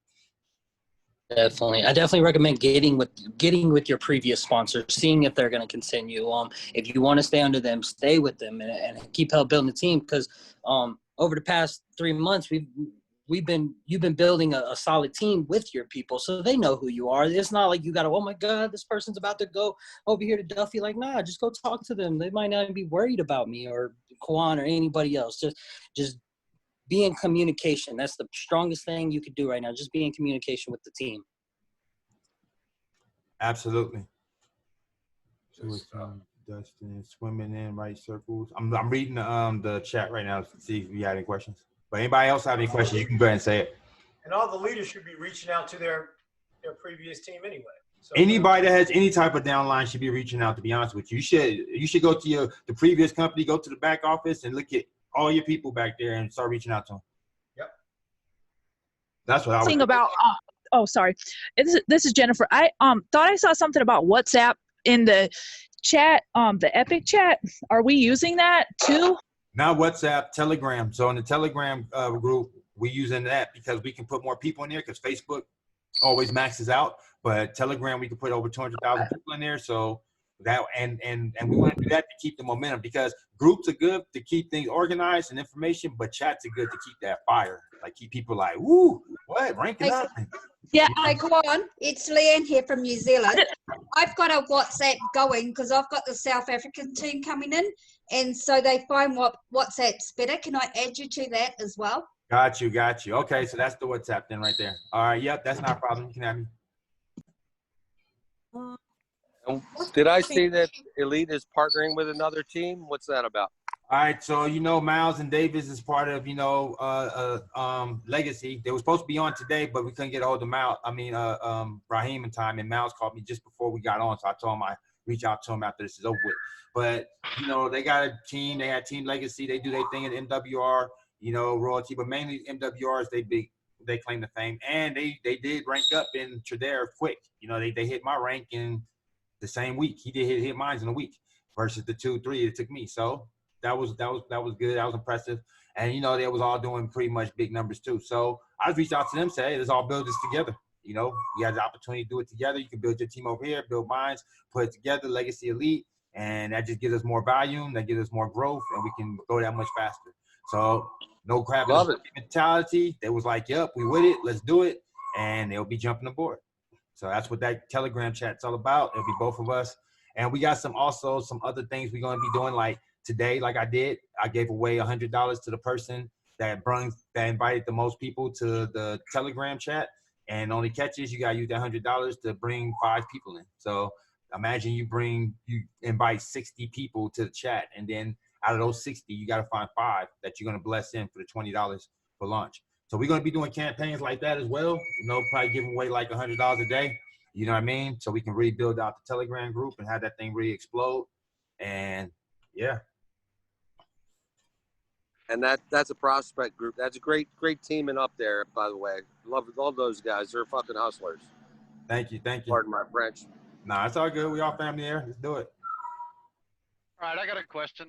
Definitely. I definitely recommend getting with your previous sponsors, seeing if they're going to continue. If you want to stay under them, stay with them and keep help building the team. Because over the past 3 months, you've been building a solid team with your people, so they know who you are. It's not like you got to, oh my God, this person's about to go over here to Duffy. Like, nah, just go talk to them. They might not even be worried about me or Kwan or anybody else. Just be in communication. That's the strongest thing you could do right now. Just be in communication with the team. Absolutely. Dustin, swimming in right circles. I'm reading the chat right now to see if you have any questions. But anybody else have any questions, you can go ahead and say it. And all the leaders should be reaching out to their previous team anyway. So anybody that has any type of downline should be reaching out, to be honest with you. You should go to the previous company, go to the back office and look at all your people back there and start reaching out to them. Yep. That's what I was thinking about. Oh, sorry. This is Jennifer. I thought I saw something about WhatsApp in the chat, the Epic chat, are we using that too? Not WhatsApp, Telegram. So in the Telegram group, we're using that because we can put more people in there because Facebook always maxes out. But Telegram, we can put over 200,000 people in there. So that and we want to do that to keep the momentum because groups are good to keep things organized and information, but chats are good to keep that fire. Like keep people like, woo, what, ranking up. Yeah. Hey, come on. It's Leanne here from New Zealand. I've got a WhatsApp going because I've got the South African team coming in, and so they find what WhatsApp's better. Can I add you to that as well? Got you. Okay, so that's the WhatsApp then right there. All right, yep, that's not a problem. You can have me. Did I see that Elite is partnering with another team? What's that about? All right, so Miles and Davis is part of Legacy. They were supposed to be on today, but we couldn't get a hold of Raheem in time, and Miles called me just before we got on, so I told him I reach out to him after this is over with. But they got a team. They had Team Legacy. They do their thing in MWR. Royalty, but mainly MWRs. They claim the fame, and they did rank up in Tradera quick. They hit my rank in the same week. He did hit mine in a week versus the 2-3 it took me. So that was good. That was impressive. And they was all doing pretty much big numbers too. So I just reached out to them, say, hey, let's all build this together. We had the opportunity to do it together. You can build your team over here, build mine, put it together, Legacy Elite, and that just gives us more volume, that gives us more growth, and we can go that much faster. So no crap mentality. They was like, yep, we with it, let's do it, and they'll be jumping aboard. So that's what that Telegram chat's all about. It'll be both of us. And we got some other things we're going to be doing, like today, like I gave away $100 to the person that invited the most people to the Telegram chat. And only catch is you got to use that $100 to bring 5 people in. So imagine you invite 60 people to the chat, and then out of those 60, you got to find 5 that you're going to bless in for the $20 for launch. So we're going to be doing campaigns like that as well. Probably giving away like $100 a day. You know what I mean? So we can really build out the Telegram group and have that thing really explode. And yeah. And that's a prospect group. That's a great teaming up there, by the way. Love those guys. They're fucking hustlers. Thank you. Pardon my French. Nah, it's all good. We all family there. Let's do it. All right, I got a question.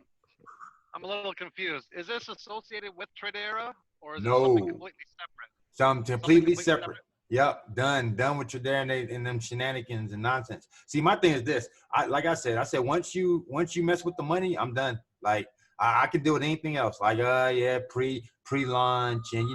I'm a little confused. Is this associated with Tradera, or is it something completely separate? Something completely separate. Yep, done with Tradera and them shenanigans and nonsense. See, my thing is this. Like I said, once you mess with the money, I'm done. Like I can deal with anything else. Like pre-launch and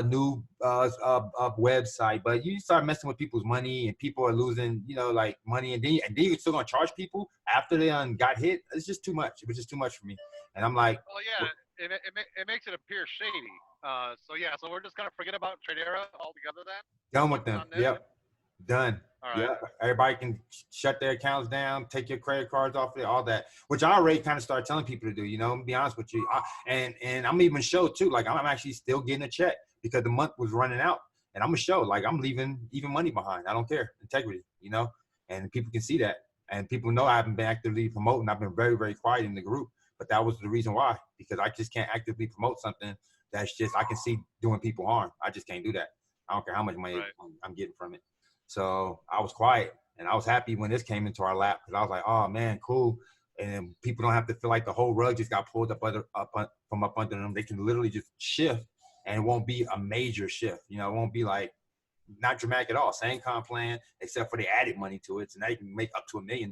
new website, but you start messing with people's money and people are losing like money, and then you're still gonna charge people after they got hit. It's just too much. It was just too much for me, and I'm like, well, yeah, it makes it appear shady. So we're just gonna forget about Tradera altogether then. Done with them. Yep, done. All right. Yep. Everybody can shut their accounts down, take your credit cards off there, all that, which I already kind of started telling people to do. To be honest with you, and I'm even show too. Like I'm actually still getting a check because the month was running out, and I'm gonna show like I'm leaving even money behind. I don't care, integrity, and people can see that, and people know I haven't been actively promoting. I've been very, very quiet in the group, but that was the reason why, because I just can't actively promote something that's just I can see doing people harm. I just can't do that. I don't care how much money I'm getting from it. So I was quiet, and I was happy when this came into our lap because I was like, oh man, cool. And people don't have to feel like the whole rug just got pulled from up under them. They can literally just shift. And it won't be a major shift. It won't be like not dramatic at all. Same comp plan, except for they added money to it. So now you can make up to $1 million.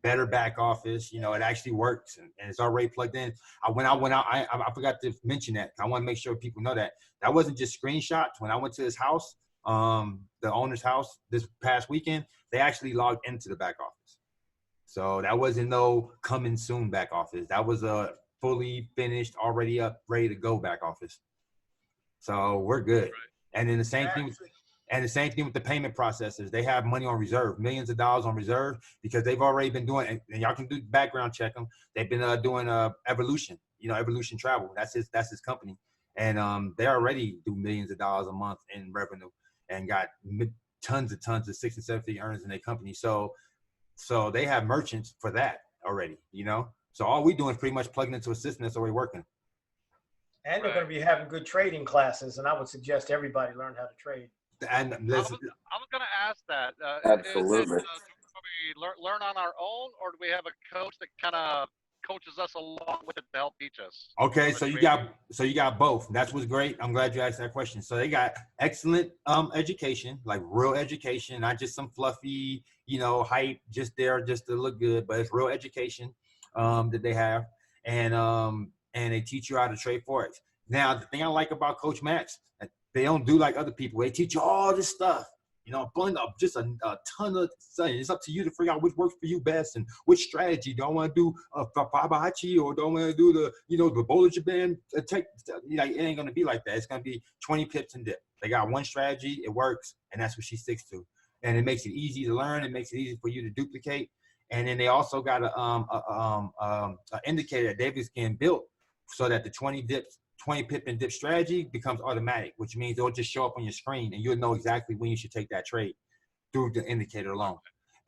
Better back office. It actually works, and it's already plugged in. I went out. I forgot to mention that. I want to make sure people know that wasn't just screenshots. When I went to his house, the owner's house this past weekend, they actually logged into the back office. So that wasn't no coming soon back office. That was a fully finished, already up, ready to go back office. So we're good. Right. And then the same thing with the payment processors. They have money on reserve, millions of dollars on reserve, because they've already been doing, and y'all can do background check them. They've been doing Evolution, Evolution Travel. That's his company. And they already do millions of dollars a month in revenue and got tons of 6 and 7 figure earners in their company. So they have merchants for that already, So all we doing is pretty much plugging into a system that's already working. And they're going to be having good trading classes, and I would suggest everybody learn how to trade. And I was going to ask that. Absolutely. we learn on our own, or do we have a coach that kind of coaches us along with it to help teach us? Okay, so you got both. That's what's great. I'm glad you asked that question. So they got excellent education, like real education, not just some fluffy, hype just there just to look good, but it's real education that they have, and they teach you how to trade forex. Now, the thing I like about Coach Max, they don't do like other people. They teach you all this stuff. Just a ton of stuff. It's up to you to figure out which works for you best and which strategy. Do I want to do Fibonacci or do I want to do the Bollinger Band? It ain't going to be like that. It's going to be 20 pips and dip. They got one strategy. It works, and that's what she sticks to. And it makes it easy to learn. It makes it easy for you to duplicate. And then they also got a indicator that David's getting built so that the 20 pip and dip strategy becomes automatic, which means it'll just show up on your screen and you'll know exactly when you should take that trade through the indicator alone.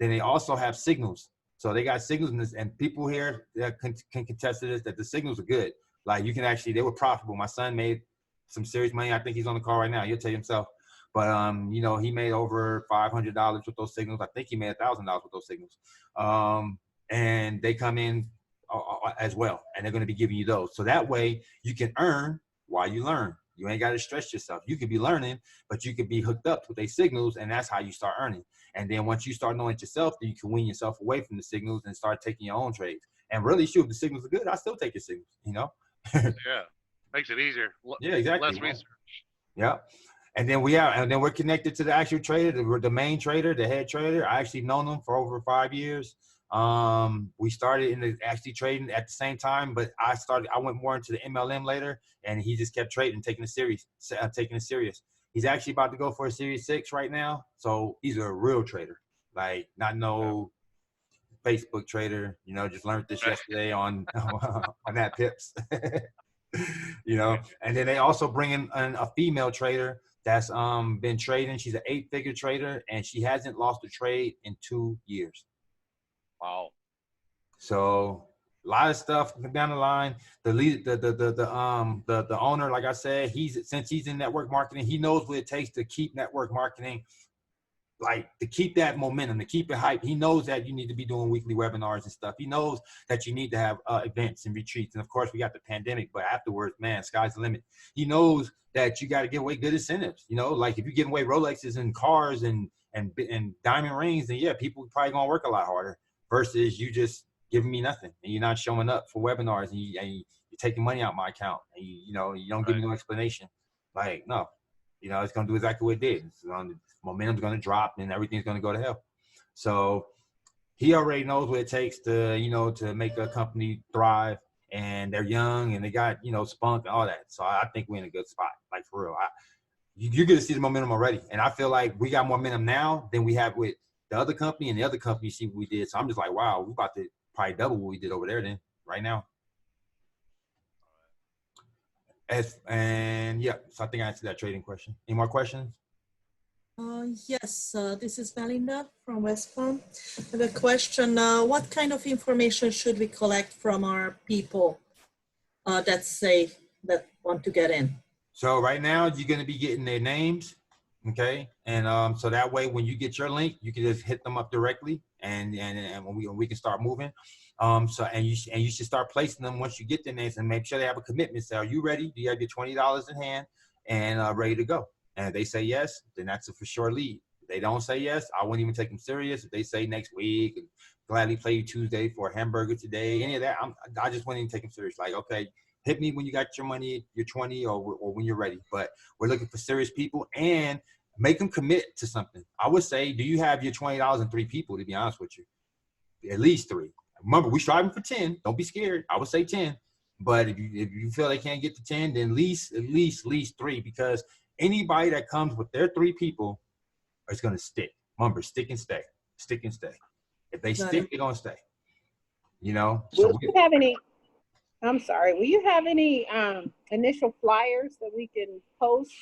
Then they also have signals. So they got signals in this, and people here that can contest to this, that the signals are good. Like you can actually, they were profitable. My son made some serious money. I think he's on the call right now. He'll tell you himself. But, he made over $500 with those signals. I think he made $1,000 with those signals. And they come in as well, and they're going to be giving you those. So that way you can earn while you learn. You ain't got to stress yourself. You could be learning, but you could be hooked up with their signals, and that's how you start earning. And then once you start knowing it yourself, then you can wean yourself away from the signals and start taking your own trades. And really, shoot, if the signals are good, I still take your signals, Yeah, makes it easier. Yeah, exactly. Less research. Yeah. And then we're connected to the actual trader, the main trader, the head trader. I actually known them for over 5 years. We started actually trading at the same time, but I went more into the MLM later, and he just kept trading, taking it serious. He's actually about to go for a Series 6 right now. So he's a real trader, like not no Facebook trader, just learned this yesterday on that Pips, and then they also bring in a female trader that's been trading. She's an 8-figure trader, and she hasn't lost a trade in 2 years. Wow. So a lot of stuff down the line. The owner, like I said, since he's in network marketing, he knows what it takes to keep network marketing, like to keep that momentum, to keep it hype. He knows that you need to be doing weekly webinars and stuff. He knows that you need to have events and retreats. And of course, we got the pandemic, but afterwards, man, sky's the limit. He knows that you got to give away good incentives. Like if you're giving away Rolexes and cars and diamond rings, then yeah, people probably gonna work a lot harder versus you just giving me nothing and you're not showing up for webinars and you're taking money out my account and you don't give me no explanation. Like, no, it's gonna do exactly what it did. Momentum's gonna drop and everything's gonna go to hell. So he already knows what it takes to to make a company thrive, and they're young and they got spunk and all that. So I think we're in a good spot, like for real. You're gonna see the momentum already, and I feel like we got more momentum now than we have with the other company, and the other company see what we did. So I'm just like, wow, we're about to probably double what we did over there then right now. And yeah, so I think I answered that trading question. Any more questions? Yes, this is Melinda from West Palm. I have a question. What kind of information should we collect from our people that want to get in? So right now you're going to be getting their names, okay? And so that way when you get your link, you can just hit them up directly, and when we can start moving. So you should start placing them once you get their names, and make sure they have a commitment. Say, are you ready? Do you have your $20 in hand and ready to go? And if they say yes, then that's a for sure lead. If they don't say yes, I wouldn't even take them serious. If they say next week, and gladly play you Tuesday for a hamburger today, any of that, I just wouldn't even take them serious. Like, okay, hit me when you got your money, your 20, or when you're ready. But we're looking for serious people, and make them commit to something. I would say, do you have your $20 and 3 people, to be honest with you? At least 3. Remember, we're striving for 10. Don't be scared. I would say 10. But if you feel they can't get to 10, then at least 3, because anybody that comes with their 3 people is going to stick. Remember, stick and stay. Stick and stay. If they stick, they're going to stay. So will you have any, I'm sorry, will you have any initial flyers that we can post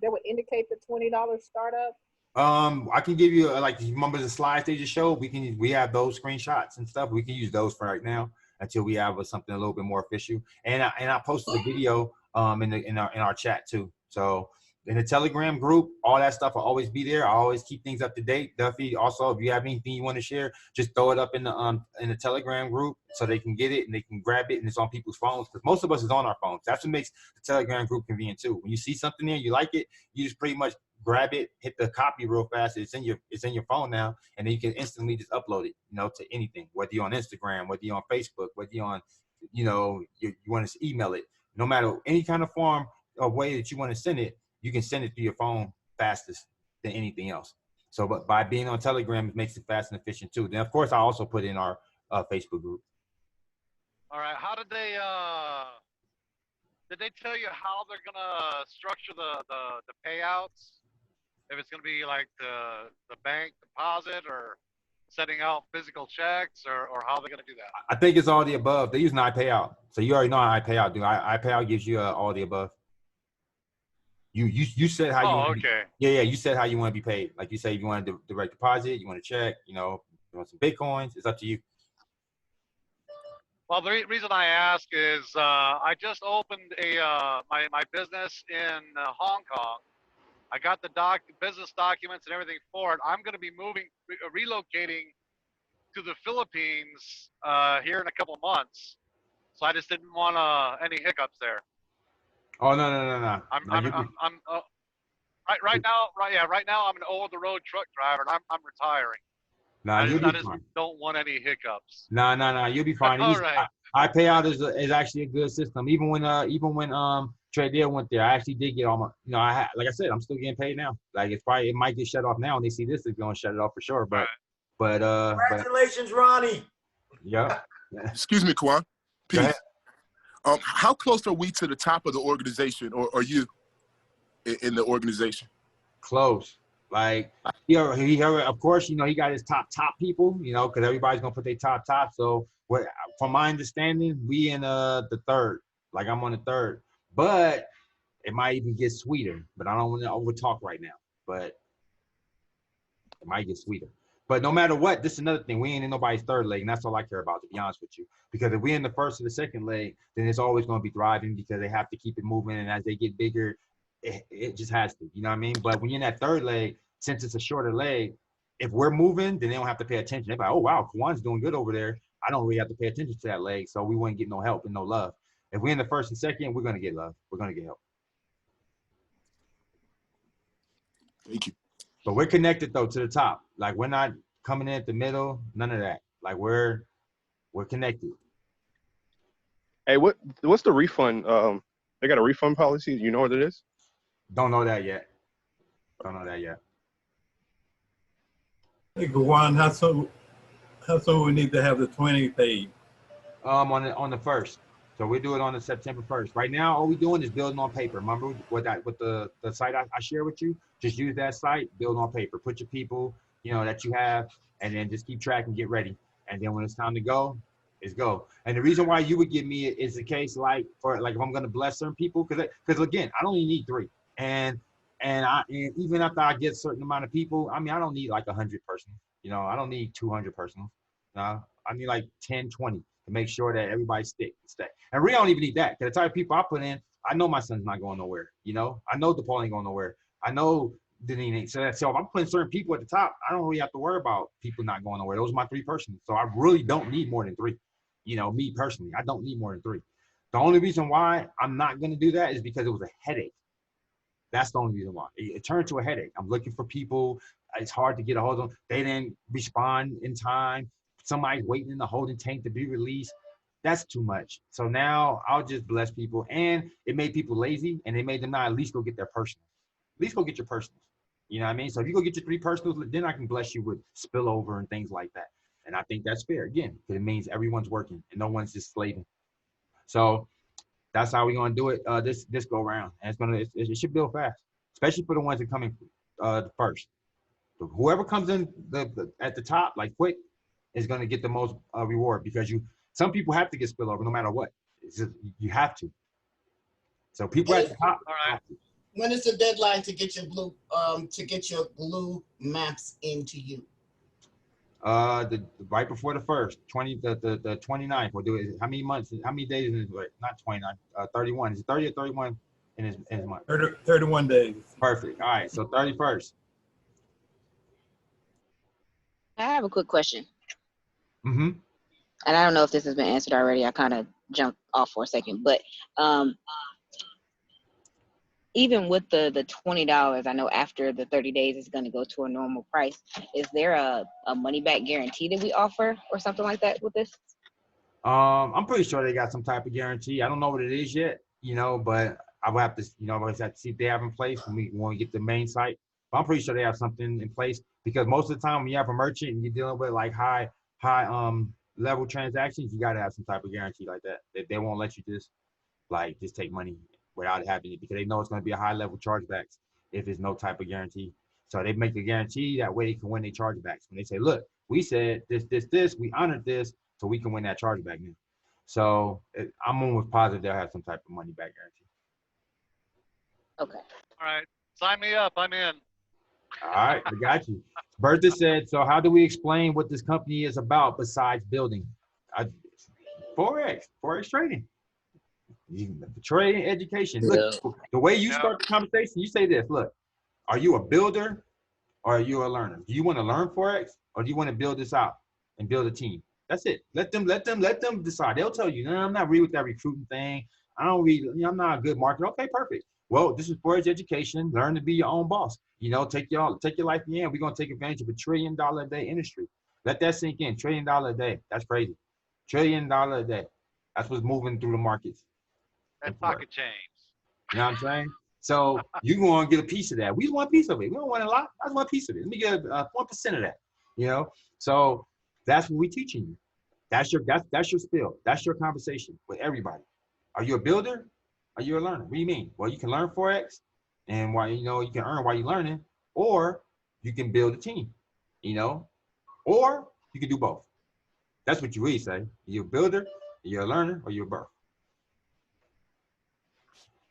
that would indicate the $20 startup? I can give you remember the slides they just showed? We have those screenshots and stuff. We can use those for right now until we have something a little bit more official. And I posted a video in our chat too. So in the Telegram group, all that stuff will always be there. I always keep things up to date. Duffy, also, if you have anything you want to share, just throw it up in the Telegram group so they can get it and they can grab it, and it's on people's phones, because most of us is on our phones. That's what makes the Telegram group convenient too. When you see something there, you like it, you just pretty much grab it, hit the copy real fast. It's in your phone now, and then you can instantly just upload it, to anything, whether you're on Instagram, whether you're on Facebook, whether you're on, you want to email it. No matter any kind of form or way that you want to send it, you can send it through your phone fastest than anything else. So, but by being on Telegram, it makes it fast and efficient too. Then, of course, I also put in our Facebook group. All right. How did they tell you how they're gonna structure the payouts? If it's gonna be like the bank deposit or sending out physical checks, or how they're gonna do that? I think it's all the above. They use an iPayout, so you already know how iPayout do. iPayout gives you all the above. You said how you want okay. You said how you want to be paid. Like you say, if you want a direct deposit, you want a check, you want some Bitcoins, it's up to you. Well, the reason I ask is I just opened my business in Hong Kong. I got the business documents and everything for it. I'm going to be relocating to the Philippines here in a couple months. So I just didn't want any hiccups there. Oh no! Right now I'm an over-the-road truck driver, and I'm retiring. I just don't want any hiccups. No, you'll be fine. All right. iPayout is actually a good system. Even when Tradea went there, I actually did get all my. Like I said, I'm still getting paid now. Like it might get shut off now, and they see this, it's going to shut it off for sure. But Congratulations, Ronnie. Yeah. Excuse me, Kwan. Peace. How close are we to the top of the organization, or are you in the organization? Close. Like he of course, he got his top people, because everybody's gonna put their top. So from my understanding, we in the third. Like I'm on the third, but it might even get sweeter. But I don't want to over talk right now. But it might get sweeter. But no matter what, this is another thing. We ain't in nobody's third leg, and that's all I care about, to be honest with you. Because if we're in the first or the second leg, then it's always going to be thriving, because they have to keep it moving, and as they get bigger, it just has to. You know what I mean? But when you're in that third leg, since it's a shorter leg, if we're moving, then they don't have to pay attention. They're like, oh, wow, Kwan's doing good over there. I don't really have to pay attention to that leg, so we wouldn't get no help and no love. If we're in the first and second, we're going to get love. We're going to get help. Thank you. But we're connected, though, to the top. Like, we're not coming in at the middle, none of that. Like, we're connected. Hey, what's the refund? They got a refund policy. You know what it is? Don't know that yet. Hey, Gwan, how soon we need to have the 20 paid? On the 1st. So we do it on the September 1st. Right now, all we're doing is building on paper. Remember with the site I share with you? Just use that site, build on paper. Put your people, that you have, and then just keep track and get ready. And then when it's time to go, it's go. And the reason why you would give me it is the case if I'm gonna bless certain people, because again, I only need 3. And even after I get a certain amount of people, I don't need like 100 persons. I don't need 200 persons. I need like 10, 20 to make sure that everybody stay. And we don't even need that, because the type of people I put in, I know my son's not going nowhere. I know DePaul ain't going nowhere. I know Deneen ain't. So if I'm putting certain people at the top, I don't really have to worry about people not going nowhere. Those are my 3 persons. So I really don't need more than 3. Me personally, I don't need more than 3. The only reason why I'm not going to do that is because it was a headache. That's the only reason why. It turned to a headache. I'm looking for people. It's hard to get a hold of them. They didn't respond in time. Somebody's waiting in the holding tank to be released. That's too much. So now I'll just bless people. And it made people lazy, and it made them not at least go get their personals. At least go get your personals. You know what I mean? So if you go get your 3 personals, then I can bless you with spillover and things like that. And I think that's fair, again, because it means everyone's working and no one's just slaving. So that's how we're gonna do it this go around, and it should build fast, especially for the ones that come in first. So whoever comes in at the top like quick is gonna get the most reward, because some people have to get spillover no matter what. It's just, you have to. So people at the top. All right. When is the deadline to get your glue maps into you? Right before the 1st, the 29th. We'll do it. How many months? How many days is it? Not 29. 31. Is it 30 or 31? in his month? 31 days. Perfect. All right. So 31st. I have a quick question. Mm-hmm. And I don't know if this has been answered already. I kind of jumped off for a second, but even with the $20, I know after the 30 days it's going to go to a normal price. Is there a money back guarantee that we offer or something like that with this? I'm pretty sure they got some type of guarantee. I don't know what it is yet, but I will have to, I will have to see if they have in place when we get the main site. But I'm pretty sure they have something in place because most of the time when you have a merchant and you're dealing with like high level transactions, you got to have some type of guarantee like that. They won't let you just take money without having it because they know it's going to be a high level chargebacks if there's no type of guarantee. So they make a guarantee that way they can win their chargebacks. When they say, look, we said this, we honored this, so we can win that chargeback now. So I'm almost positive they'll have some type of money back guarantee. Okay. All right. Sign me up. I'm in. All right, I got you. Bertha said, so how do we explain what this company is about besides building? Forex trading. Trading education. Look, the way you start the conversation, you say this, look, are you a builder or are you a learner? Do you want to learn Forex or do you want to build this out and build a team? That's it. Let them decide. They'll tell you, no, I'm not read with that recruiting thing. I don't read, I'm not a good marketer. Okay, perfect. Well, this is Forex education. Learn to be your own boss. Take your life in the end. We're gonna take advantage of $1 trillion a day industry. Let that sink in. $1 trillion a day. That's crazy. $1 trillion a day. That's what's moving through the markets. And pocket change. You know what I'm saying? So you're going to get a piece of that. We just want a piece of it. We don't want a lot. I just want a piece of it. Let me get 1% of that. So that's what we're teaching you. That's your spill. That's your conversation with everybody. Are you a builder? Are you a learner? What do you mean? Well, you can learn Forex and you can earn while you're learning, or you can build a team, or you can do both. That's what you really say. You're a builder, you're a learner, or you're both.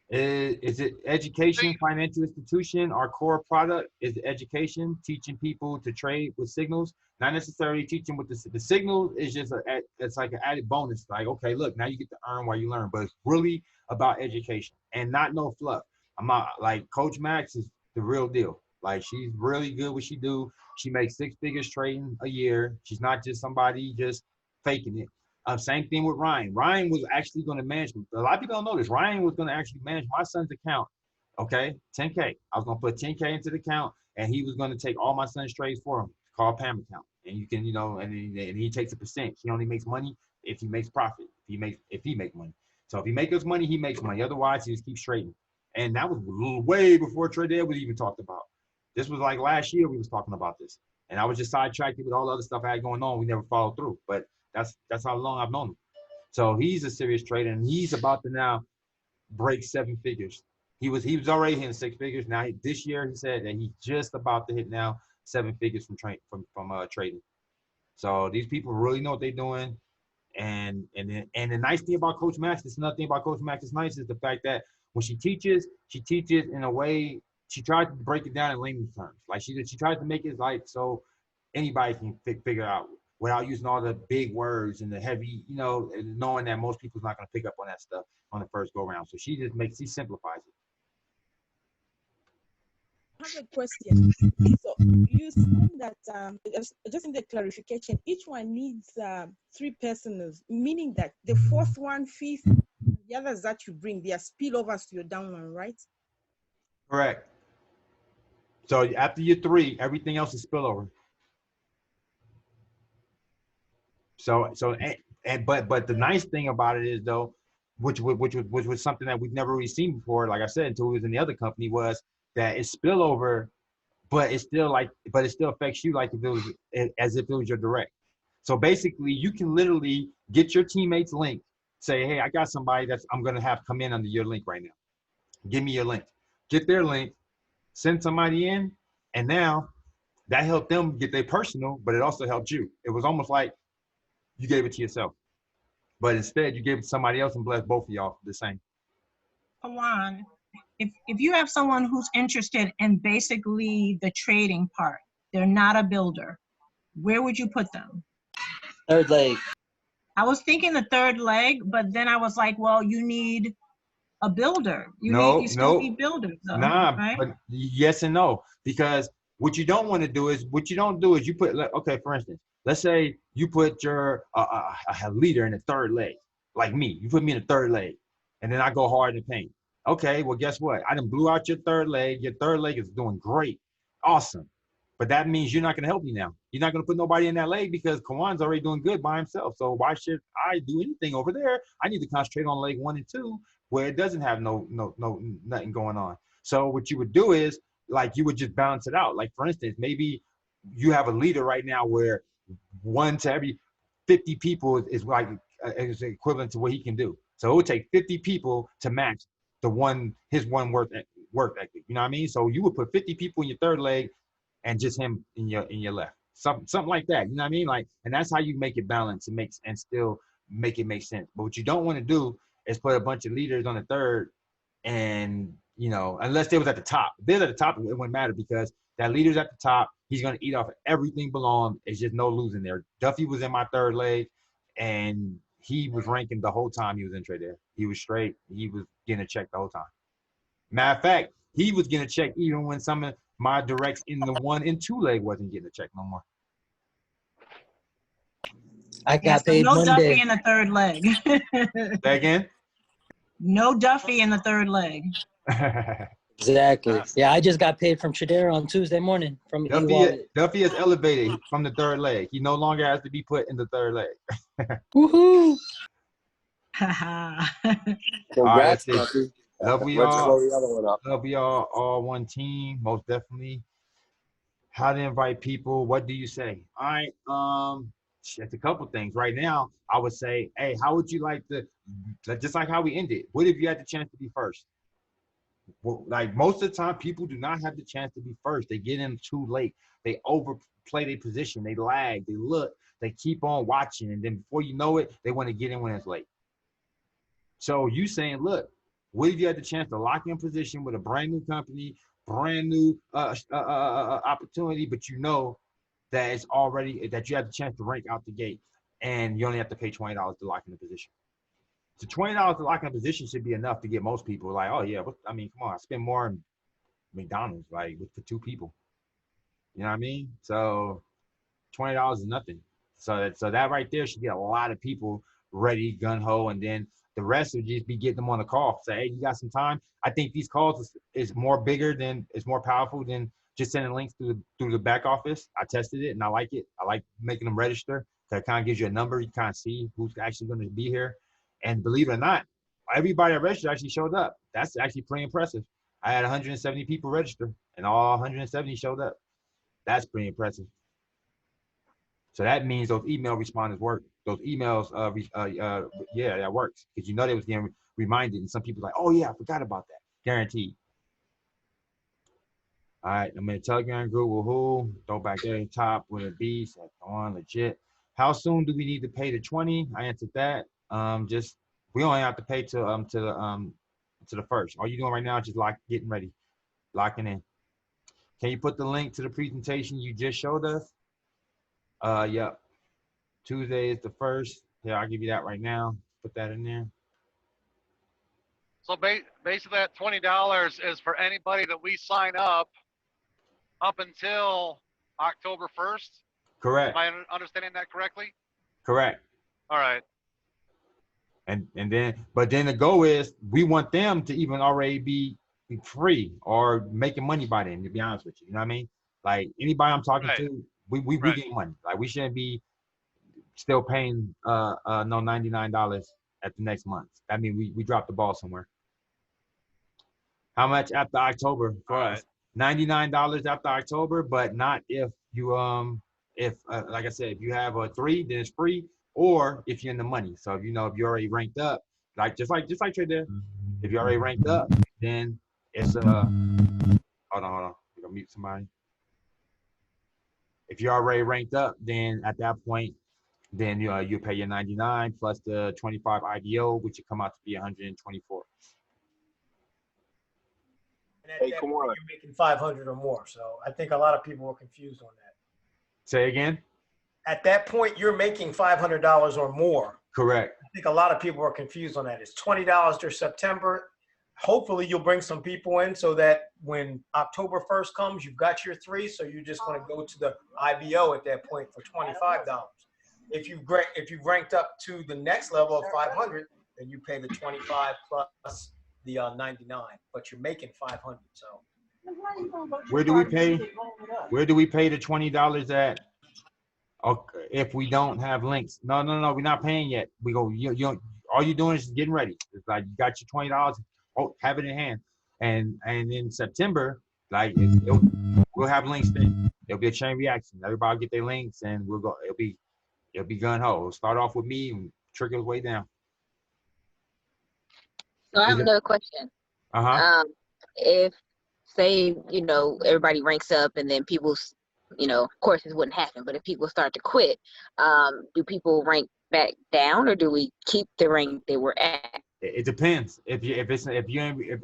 Is it education, financial institution? Our core product is education, teaching people to trade with signals, not necessarily teaching with the signal is just it's like an added bonus. Like, okay, look, now you get to earn while you learn, but it's really about education and not no fluff. I'm not like Coach Max is the real deal. Like she's really good what she do. She makes 6 figures trading a year. She's not just somebody just faking it. Same thing with Ryan. Ryan was actually going to manage. A lot of people don't know this. Ryan was going to actually manage my son's account. Okay, 10K. I was going to put 10K into the account, and he was going to take all my son's trades for him. It's called Pam account, and you can, and he takes a percent. He only makes money if he makes profit. If he makes money. So if he makes us money, he makes money. Otherwise, he just keeps trading. And that was way before Trade Ed was even talked about. This was like last year we was talking about this, and I was just sidetracked with all the other stuff I had going on. We never followed through, but that's how long I've known him. So he's a serious trader, and he's about to now break 7 figures. He was already hitting 6 figures. Now this year he said that he's just about to hit now 7 figures from trading. So these people really know what they're doing. And the nice thing about Coach Max, this is another thing about Coach Max is nice, is the fact that when she teaches in a way, she tries to break it down in layman's terms. Like she tries to make it like so anybody can figure out without using all the big words and the heavy, knowing that most people's not going to pick up on that stuff on the first go around. So she simplifies it. I have a question. So you said that, just in the clarification, each one needs 3 persons, meaning that the fourth one fees, the others that you bring, they are spillovers to your down one, right? Correct. So after your 3, everything else is spillover. But the nice thing about it is though, which was something that we've never really seen before, like I said, until it was in the other company, was that it's spillover, but it still affects you like as if it was your direct. So basically you can literally get your teammates link, say, hey, I got somebody I'm gonna have come in under your link right now. Give me your link. Get their link, send somebody in, and now that helped them get their personal, but it also helped you. It was almost like you gave it to yourself, but instead you gave it to somebody else and blessed both of y'all the same. Alon, if you have someone who's interested in basically the trading part, they're not a builder, where would you put them? Third leg. I was thinking the third leg, but then I was like, well, you need a builder. You still No. need builders, though, Nah, right? but yes and no, because what you don't want to do is you put, okay, for instance, let's say you put your a leader in the third leg, like me. You put me in the third leg, and then I go hard in the paint. Okay, well, guess what? I done blew out your third leg. Your third leg is doing great, awesome. But that means you're not going to help me now. You're not going to put nobody in that leg because Kawan's already doing good by himself. So why should I do anything over there? I need to concentrate on leg 1 and 2 where it doesn't have nothing going on. So what you would do is, like, you would just balance it out. Like, for instance, maybe you have a leader right now where 1 to every 50 people is like is equivalent to what he can do. So it would take 50 people to match his one work ethic. You know what I mean? So you would put 50 people in your third leg and just him in your left. Something like that. You know what I mean? Like, and that's how you make it balance and still make it make sense. But what you don't want to do is put a bunch of leaders on the third, and unless they was at the top. If they're at the top, it wouldn't matter because that leader's at the top. He's gonna eat off of everything below him. It's just no losing there. Duffy was in my third leg, and he was ranking the whole time he was in trade there. He was straight. He was getting a check the whole time. Matter of fact, he was getting a check even when some of my directs in the 1 and 2 leg wasn't getting a check no more. I got paid no Monday. Duffy in the third leg. Say again? No Duffy in the third leg. Exactly. Yeah, I just got paid from Tradera on Tuesday morning from Duffy is elevated from the third leg. He no longer has to be put in the third leg. Woohoo! Congrats, All right, Duffy. love we Let's all. blow the other one up. Love we all one team, most definitely. How to invite people? What do you say? All right. It's a couple things. Right now, I would say, hey, how would you like to, just like how we ended, what if you had the chance to be first? Well, like most of the time, people do not have the chance to be first. They get in too late. They overplay their position. They lag. They look. They keep on watching. And then before you know it, they want to get in when it's late. So you saying, look, what if you had the chance to lock in position with a brand new company, brand new opportunity, but you know that it's already, that you have the chance to rank out the gate and you only have to pay $20 to lock in the position. So $20 to lock in a position should be enough to get most people like, oh yeah, come on, I spend more in McDonald's, like for 2 people. You know what I mean? So $20 is nothing. So that right there should get a lot of people ready, gun-ho, and then the rest would just be getting them on the call. Say, hey, you got some time? I think these calls is more powerful than just sending links through the back office. I tested it and I like it. I like making them register. That kind of gives you a number. You kind of see who's actually going to be here. And believe it or not, everybody that registered actually showed up. That's actually pretty impressive. I had 170 people register, and all 170 showed up. That's pretty impressive. So that means those email responders work. Those emails, yeah, that works. Because you know they was getting reminded, and some people like, oh yeah, I forgot about that. Guaranteed. All right, I'm in a Telegram group with who? Throw back there at the top with a B. So on legit. How soon do we need to pay the 20? I answered that. We only have to pay to the first. All you're doing right now is just getting ready, locking in. Can you put the link to the presentation you just showed us? Yep. Tuesday is the 1st. Yeah, I'll give you that right now. Put that in there. So basically that $20 is for anybody that we sign up until October 1st? Correct. Am I understanding that correctly? Correct. All right. And then the goal is we want them to even already be free or making money by then, to be honest with you. You know what I mean? Like anybody I'm talking to, we get money. Like we shouldn't be still paying no $99 at the next month. I mean, we dropped the ball somewhere. How much after October for us? $99 after October, but not if you like I said, if you have a 3, then it's free, or if you're in the money. So if you're already ranked up, just like trade there, if you're already ranked up, then it's hold on, we're gonna mute somebody. If you're already ranked up, then at that point, then you pay your 99 plus the 25 IDO, which would come out to be 124. And at that point, you're making 500 or more. So I think a lot of people were confused on that. Say again? At that point, you're making $500 or more. Correct. I think a lot of people were confused on that. It's $20 through September. hopefully you'll bring some people in so that when October 1st comes, you've got your 3. So you're just going to go to the IBO at that point for $25. If you've ranked up to the next level of 500, then you pay the 25 plus the 99, but you're making 500. So Where do we pay? Where do we pay the $20 at? Okay, if we don't have links? No, we're not paying yet. We go. You all you're doing is just getting ready. It's like you got your $20. Oh, have it in hand. And in September, like we'll have links then. There'll be a chain reaction. Everybody get their links, and we'll go. It'll be gun ho. It'll start off with me and trickle its way down. So I have another question. If say, everybody ranks up and then people, of course this wouldn't happen, but if people start to quit, do people rank back down or do we keep the rank they were at? It depends. If you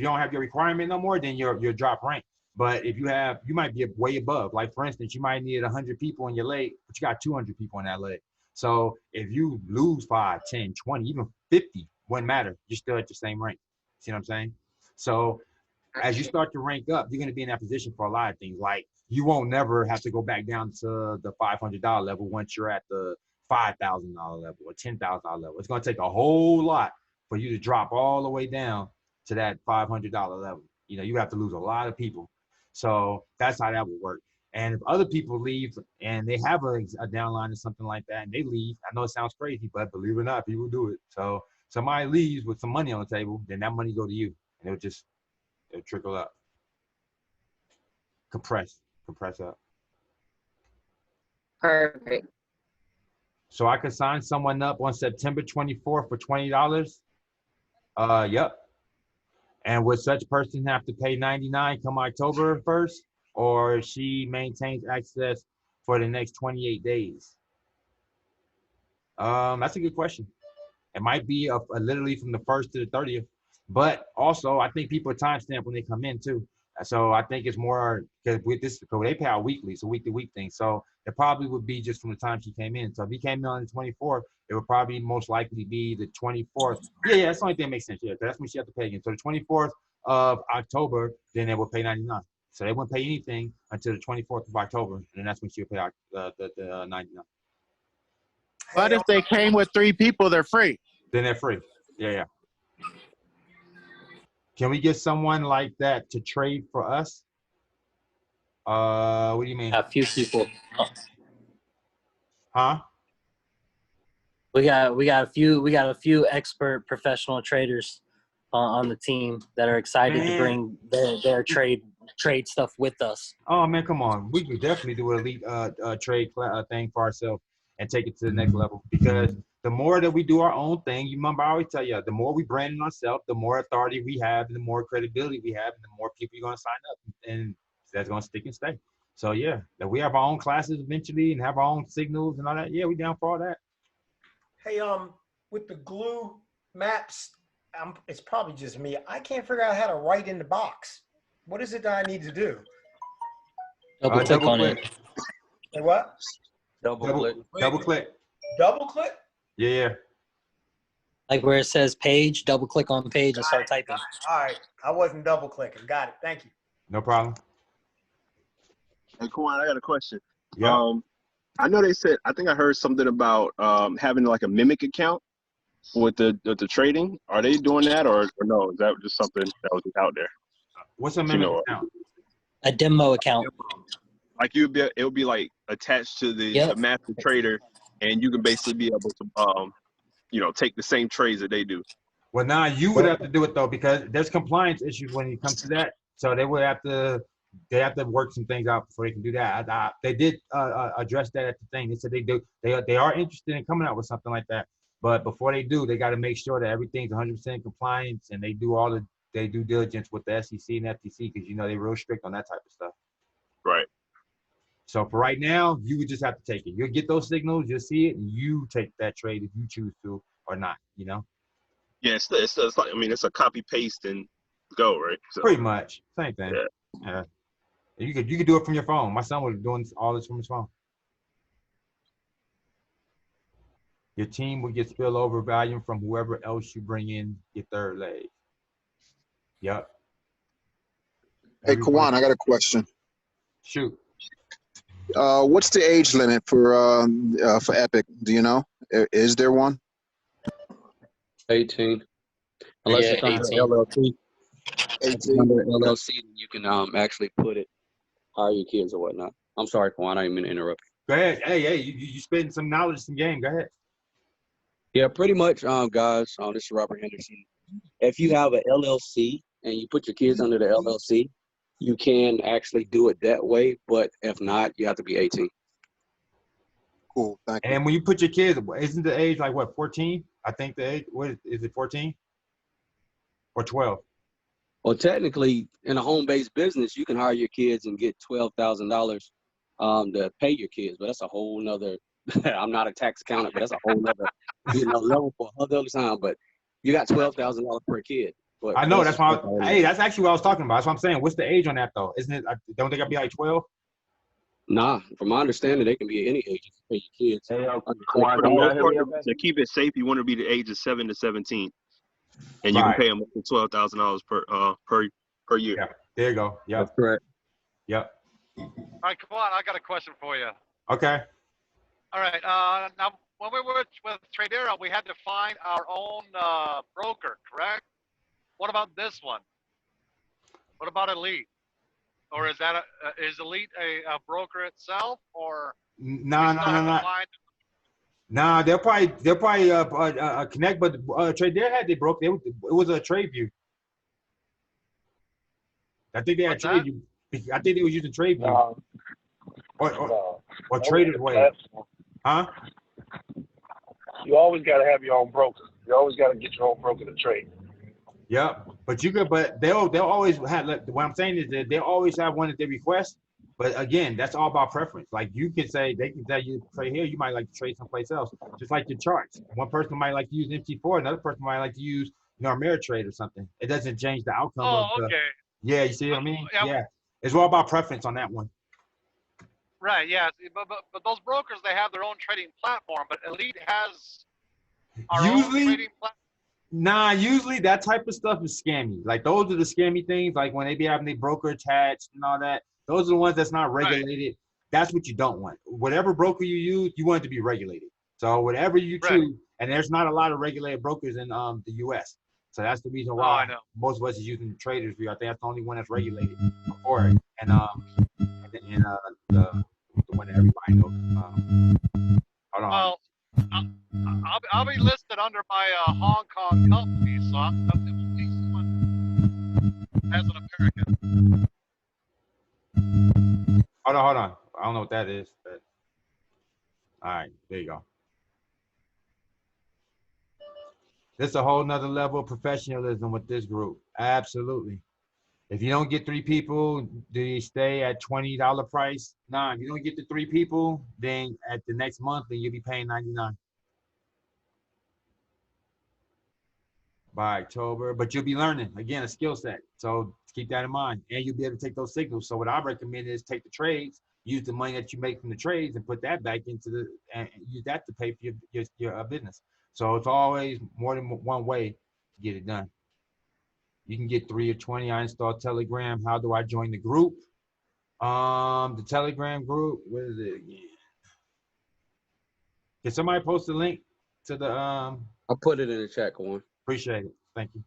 don't have your requirement no more, then you're drop rank. But if you might be way above. Like for instance, you might need 100 people in your leg, but you got 200 people in that leg. So if you lose 5, 10, 20, even 50, wouldn't matter. You're still at the same rank. See what I'm saying? So as you start to rank up, you're going to be in that position for a lot of things. Like you won't never have to go back down to the $500 level once you're at the $5,000 level or $10,000 level. It's going to take a whole lot for you to drop all the way down to that $500 level. You have to lose a lot of people. So that's how that would work. And if other people leave and they have a downline or something like that and they leave, I know it sounds crazy, but believe it or not, people do it. So somebody leaves with some money on the table, then that money go to you and it'll trickle up. Compress up. Perfect. So I could sign someone up on September 24th for $20. Yep. And would such person have to pay $99 come October 1st, or she maintains access for the next 28 days? That's a good question. It might be literally from the 1st to the 30th, but also I think people timestamp when they come in too. So I think it's more because they pay out weekly, it's a week-to-week thing. So it probably would be just from the time she came in. So if he came in on the 24th, it would probably most likely be the 24th. Yeah, that's the only thing that makes sense. Yeah, that's when she has to pay again. So the 24th of October, then they will pay $99. So they wouldn't pay anything until the 24th of October, and then that's when she'll pay out the $99. But if they came with 3 people, they're free. Then they're free. Yeah. Can we get someone like that to trade for us? What do you mean? A few people. Huh? We got a few expert professional traders on the team that are excited to bring their trade stuff with us. Oh man, come on. We could definitely do an elite trade thing for ourselves and take it to the next level, because the more that we do our own thing, you remember I always tell you, the more we brand ourselves, the more authority we have, and the more credibility we have, and the more people you're going to sign up, and that's going to stick and stay. So yeah, that we have our own classes eventually and have our own signals and all that. Yeah, we down for all that. Hey, with the glue maps, it's probably just me. I can't figure out how to write in the box. What is it that I need to do? Double click on it. Say what? Double click. Double click. Double click? Yeah. Like where it says page, double click on the page and start typing. All right. I wasn't double clicking. Got it. Thank you. No problem. Hey, Kwan, I got a question. Yeah. I know they said, I think I heard something about having like a mimic account with the trading. Are they doing that or no? Is that just something that was just out there? What's a mimic account? A demo account. Like it would be like attached to the master trader, and you can basically be able to take the same trades that they do. Well, now you would have to do it though, because there's compliance issues when it comes to that. So they would have to work some things out before they can do that. They did address that at the thing. They said they are interested in coming out with something like that, but before they do, they got to make sure that everything's 100% compliance and they do all their due diligence with the SEC and FTC, because they're real strict on that type of stuff. Right. So for right now, you would just have to take it. You'll get those signals, you'll see it, and you take that trade if you choose to or not. Yeah, it's like, it's a copy paste and go, right? So, pretty much same thing. Yeah. You could do it from your phone. My son was doing all this from his phone. Your team will get spillover volume from whoever else you bring in your third leg. Yep. Hey, Kawan, I got a question. Shoot. What's the age limit for Epic? Do you know? Is there one? 18. Unless Yeah, it's under 18. LLC. If it's 18. under LLC, then you can actually put it, hire your kids or whatnot. I'm sorry, Kwan, I didn't mean to interrupt. Go ahead. Hey, you spitting some knowledge, some game. Go ahead. Yeah, pretty much, guys. This is Robert Henderson. If you have an LLC and you put your kids under the LLC, you can actually do it that way. But if not, you have to be 18. Cool. Thank you. And when you put your kids, isn't the age like what, 14? I think the age, what is it, 14 or 12? Well, technically, in a home-based business, you can hire your kids and get $12,000 to pay your kids. But that's a whole nother. I'm not a tax accountant, but that's a whole nother level for another time. But you got $12,000 per kid. But I know that's why. Hey, that's actually what I was talking about. That's what I'm saying. What's the age on that though? Isn't it? Don't think I'd be like 12? Nah, from my understanding, they can be at any age to pay your kids. Hey, For for the most part, to keep it safe, you want to be the age of 7 to 17, and you can pay them up to $12,000 per year. Yeah, there you go. Yeah, that's correct. Yep. All right, come on. I got a question for you. Okay. All right. Now, when we were with Tradera, we had to find our own broker, correct? What about this one? What about Elite? Or is that is Elite a broker itself, or No. Nah, they'll probably connect, but Tradera had they broke. It was a trade view. I think they had trade view. I think they was using trade view. Or Trader's Way. Huh? You always got to have your own broker. You always got to get your own broker to trade. Yep, but they'll always have. What I'm saying is that they always have one that they request. But again, that's all about preference. Like they can tell you trade here, you might like to trade someplace else. Just like your charts. One person might like to use MT4, another person might like to use Ameritrade or something. It doesn't change the outcome of the. Okay. Yeah, you see what I mean? Yeah, it's all about preference on that one. Right. Yeah. But those brokers, they have their own trading platform. But Elite has our own trading platform. Nah, usually that type of stuff is scammy. Like those are the scammy things. Like when they be having their broker attached and all that. Those are the ones that's not regulated. Right. That's what you don't want. Whatever broker you use, you want it to be regulated. So whatever you choose, and there's not a lot of regulated brokers in the U.S. So that's the reason why most of us is using the Traders View. I think that's the only one that's regulated for it. And the one that everybody knows. Hold on. Well, I'll be listed under my Hong Kong company, so I'm as an American. Hold on. I don't know what that is, but all right, there you go. This is a whole nother level of professionalism with this group. Absolutely. If you don't get 3 people, do you stay at $20 price? Nah, if you don't get the 3 people, then at the next month, then you'll be paying $99 by October. But you'll be learning, again, a skill set. So keep that in mind. And you'll be able to take those signals. So what I recommend is take the trades, use the money that you make from the trades and put that back into and use that to pay for your business. So it's always more than one way to get it done. You can get 3 or 20. I installed Telegram. How do I join the group? The Telegram group, what is it again? Can somebody post a link to the I'll put it in the chat, Kawan. Appreciate it. Thank you.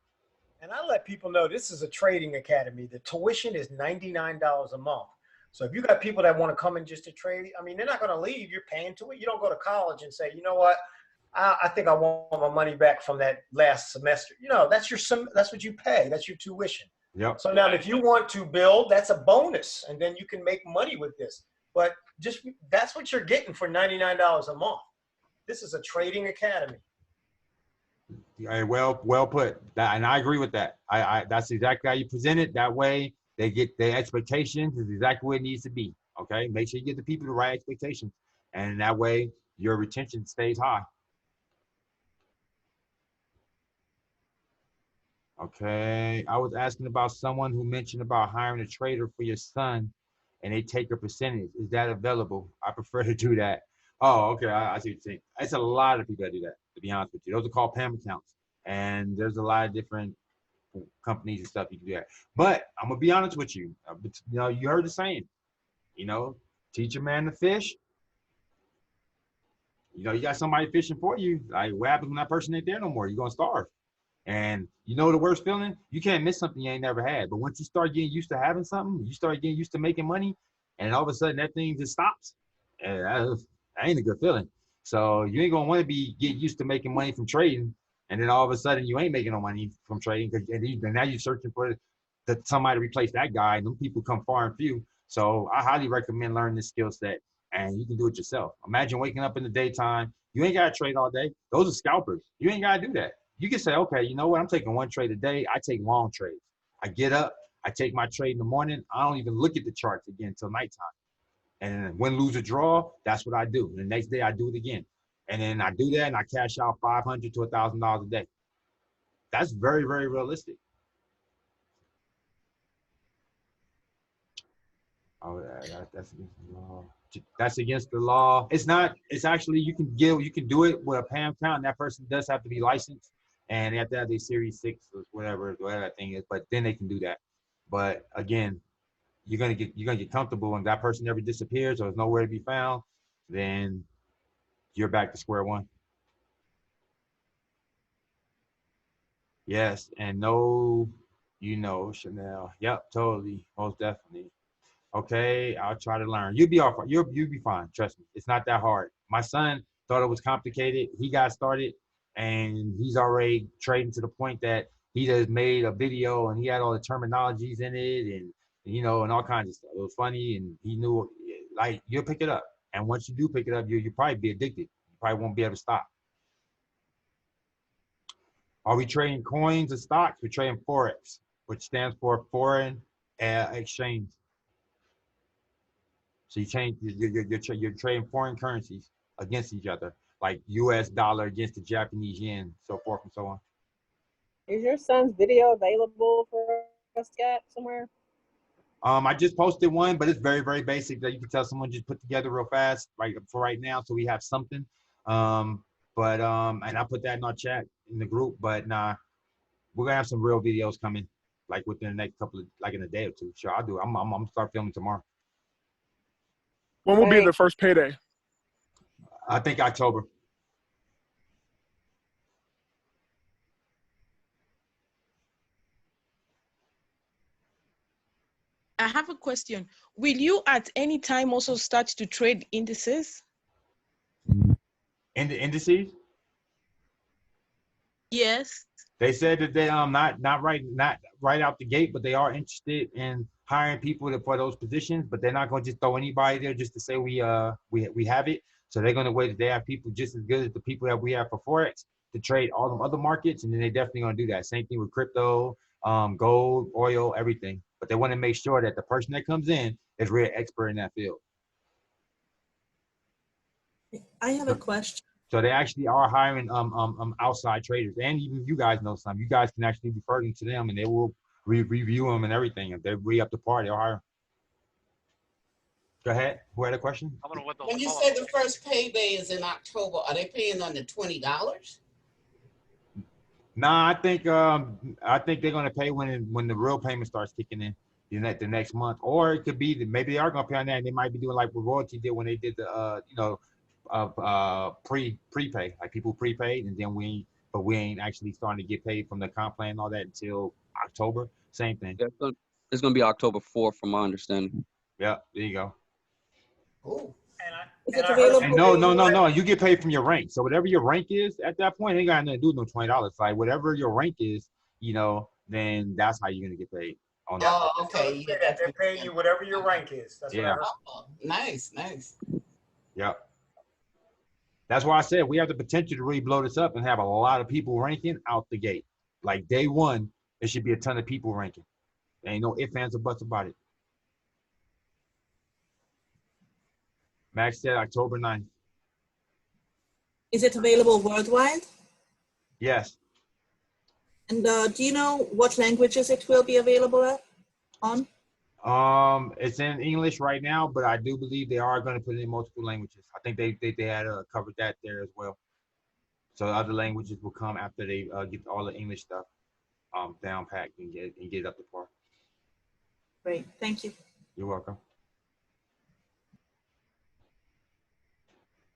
And I let people know this is a trading academy. The tuition is $99 a month. So if you got people that want to come in just to trade, I mean, they're not going to leave. You're paying to it. You don't go to college and say, you know what? I think I want my money back from that last semester. You know, that's what you pay. That's your tuition. Yep. So now if you want to build, that's a bonus. And then you can make money with this. But that's what you're getting for $99 a month. This is a trading academy. Well put. And I agree with that. That's exactly how you present it. That way they get their expectations is exactly where it needs to be. Okay. Make sure you get the people the right expectations. And that way your retention stays high. Okay, I was asking about someone who mentioned about hiring a trader for your son and they take a percentage. Is that available? I prefer to do that. Oh, okay, I see what you're saying. It's a lot of people that do that, to be honest with you. Those are called PAM accounts. And there's a lot of different companies and stuff, you can do that. But I'm gonna be honest with you. You know, you heard the saying. You know, teach a man to fish. You know, you got somebody fishing for you. Like, what happens when that person ain't there no more? You're gonna starve. And you know the worst feeling? You can't miss something you ain't never had. But once you start getting used to having something, you start getting used to making money, and all of a sudden that thing just stops. And that ain't a good feeling. So you ain't gonna want to get used to making money from trading, and then all of a sudden you ain't making no money from trading, and now you're searching for somebody to replace that guy. And them people come far and few. So I highly recommend learning this skill set, and you can do it yourself. Imagine waking up in the daytime. You ain't gotta trade all day. Those are scalpers. You ain't gotta do that. You can say, okay, you know what? I'm taking one trade a day. I take long trades. I get up, I take my trade in the morning. I don't even look at the charts again until nighttime. And then win, lose, or draw, that's what I do. And the next day I do it again. And then I do that and I cash out $500 to $1,000 a day. That's very, very realistic. Oh, that's against the law. That's against the law. It's not. It's actually you can do it with a PAM account. And that person does have to be licensed, and they have to have their Series 6 or whatever that thing is. But then they can do that. But again, you're gonna get comfortable, and that person never disappears or is nowhere to be found. Then you're back to square one. Yes, and no, Chanel. Yep, totally, most definitely. Okay, I'll try to learn. You'll be you'll be fine. Trust me. It's not that hard. My son thought it was complicated. He got started and he's already trading to the point that he just made a video and he had all the terminologies in it and and all kinds of stuff. It was funny and he knew like you'll pick it up. And once you do pick it up, you'll probably be addicted. You probably won't be able to stop. Are we trading coins or stocks? We're trading Forex, which stands for foreign exchange. So you're trading foreign currencies against each other, like U.S. dollar against the Japanese yen, so forth and so on. Is your son's video available for us to get somewhere? I just posted one, but it's very, very basic that you can tell someone just put together real fast, right for right now, so we have something. And I put that in our chat in the group. But nah, we're gonna have some real videos coming, like within the next like in a day or two. Sure, I'll do it. I'm gonna start filming tomorrow. When will be the first payday? I think October. I have a question. Will you at any time also start to trade indices? In the indices? Yes. They said that they not right out the gate, but they are interested in hiring people for those positions. But they're not going to just throw anybody there just to say we have it. So they're going to wait. They have people just as good as the people that we have for Forex to trade all them other markets, and then they're definitely going to do that. Same thing with crypto, gold, oil, everything. But they want to make sure that the person that comes in is really expert in that field. I have a question. So they actually are hiring outside traders, and even you guys know some. You guys can actually refer them to them, and they will review them and everything. If they're up to par, they'll hire. Go ahead. Who had a question? When you say the first payday is in October, are they paying on the $20? Nah, I think they're gonna pay when the real payment starts kicking in the next month, or it could be that maybe they are gonna pay on that, and they might be doing like what Royalty did when they did the prepay, like people prepaid, and then we ain't actually starting to get paid from the comp plan and all that until October. Same thing. Yeah, it's gonna be October 4th, from my understanding. Yeah, there you go. Oh. And no. You get paid from your rank. So whatever your rank is at that point, it ain't got nothing to do with no $20. Like whatever your rank is, then that's how you're gonna get paid. On that. Oh, okay. They're paying you whatever your rank is. That's yeah. Nice. Yep. That's why I said we have the potential to really blow this up and have a lot of people ranking out the gate. Like day one, there should be a ton of people ranking. There ain't no ifs, ands, or buts about it. Max said October 9th. Is it available worldwide? Yes. And do you know what languages it will be available on? It's in English right now, but I do believe they are going to put it in multiple languages. I think they had covered that there as well. So other languages will come after they get all the English stuff. down packed and get it up to par. Great, thank you. You're welcome.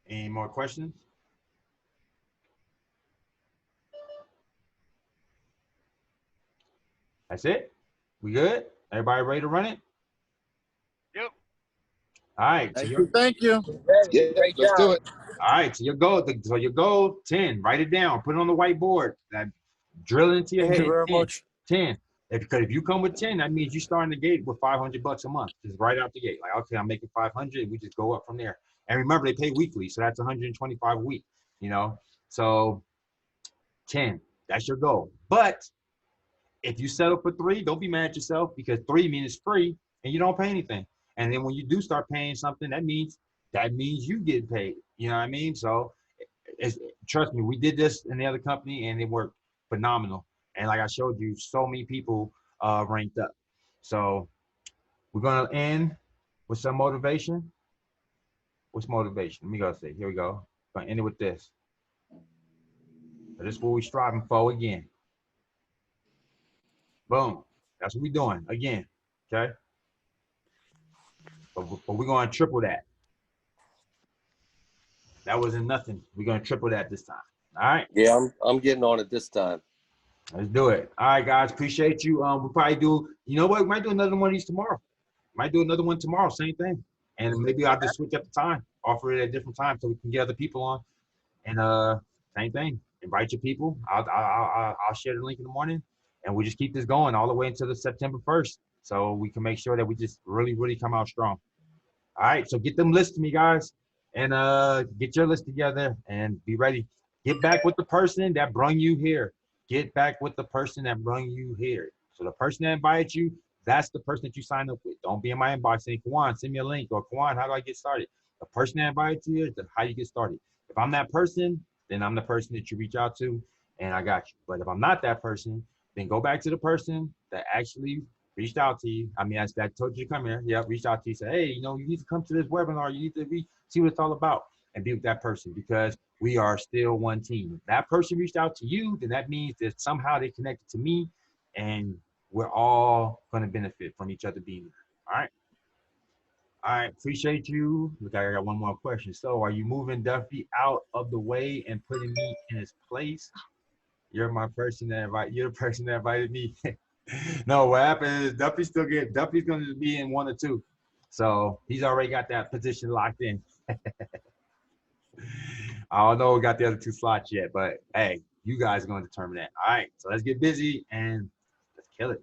Any more questions? That's it? We good? Everybody ready to run it? Yep. All right. Thank you. Yeah, let's do it. All right. So your goal 10. Write it down. Put it on the whiteboard. That drill it into your Thank head. you very 10. much. 10. Because if you come with 10, that means you're starting the gate with $500 a month. Just right out the gate. Like, okay, I'm making 500. We just go up from there. And remember, they pay weekly, so that's 125 a week. You know, so 10. That's your goal. But if you settle for 3, don't be mad at yourself, because 3 means it's free and you don't pay anything. And then when you do start paying something, that means you get paid. You know what I mean? So trust me, we did this in the other company and it worked phenomenal. And like I showed you, so many people ranked up. So we're gonna end with some motivation. What's motivation? Let me go see. Here we go. I'm gonna end it with this. This is what we're striving for again. Boom. That's what we're doing again. Okay. But we're going to triple that. That wasn't nothing. We're going to triple that this time. All right. Yeah, I'm getting on it this time. Let's do it. All right, guys. Appreciate you. We'll probably do, you know what? We might do another one of these tomorrow. Might do another one tomorrow. Same thing. And maybe I'll just switch up the time. Offer it at a different time so we can get other people on. And same thing. Invite your people. I'll share the link in the morning. And we just keep this going all the way until the September 1st. So we can make sure that we just really, really come out strong. All right, so get them lists to me, guys, and get your list together and be ready. Get back with the person that brought you here. Get back with the person that brought you here. So the person that invited you, that's the person that you sign up with. Don't be in my inbox saying, Kwan, send me a link, or Kwan, how do I get started? The person that invited you is how you get started. If I'm that person, then I'm the person that you reach out to, and I got you. But if I'm not that person, then go back to the person that actually reached out to you. I mean, I told you to come here. Yeah, reached out to you. Say, hey, you know, you need to come to this webinar. You need to see what it's all about and be with that person, because we are still one team. If that person reached out to you, then that means that somehow they connected to me, and we're all going to benefit from each other being here. All right. All right. Appreciate you. Look, I got one more question. So, are you moving Duffy out of the way and putting me in his place? You're the person that invited me. No, what happened is Duffy's going to be in 1 or 2. So he's already got that position locked in. I don't know we got the other 2 slots yet, but hey, you guys are going to determine that. All right, so let's get busy and let's kill it.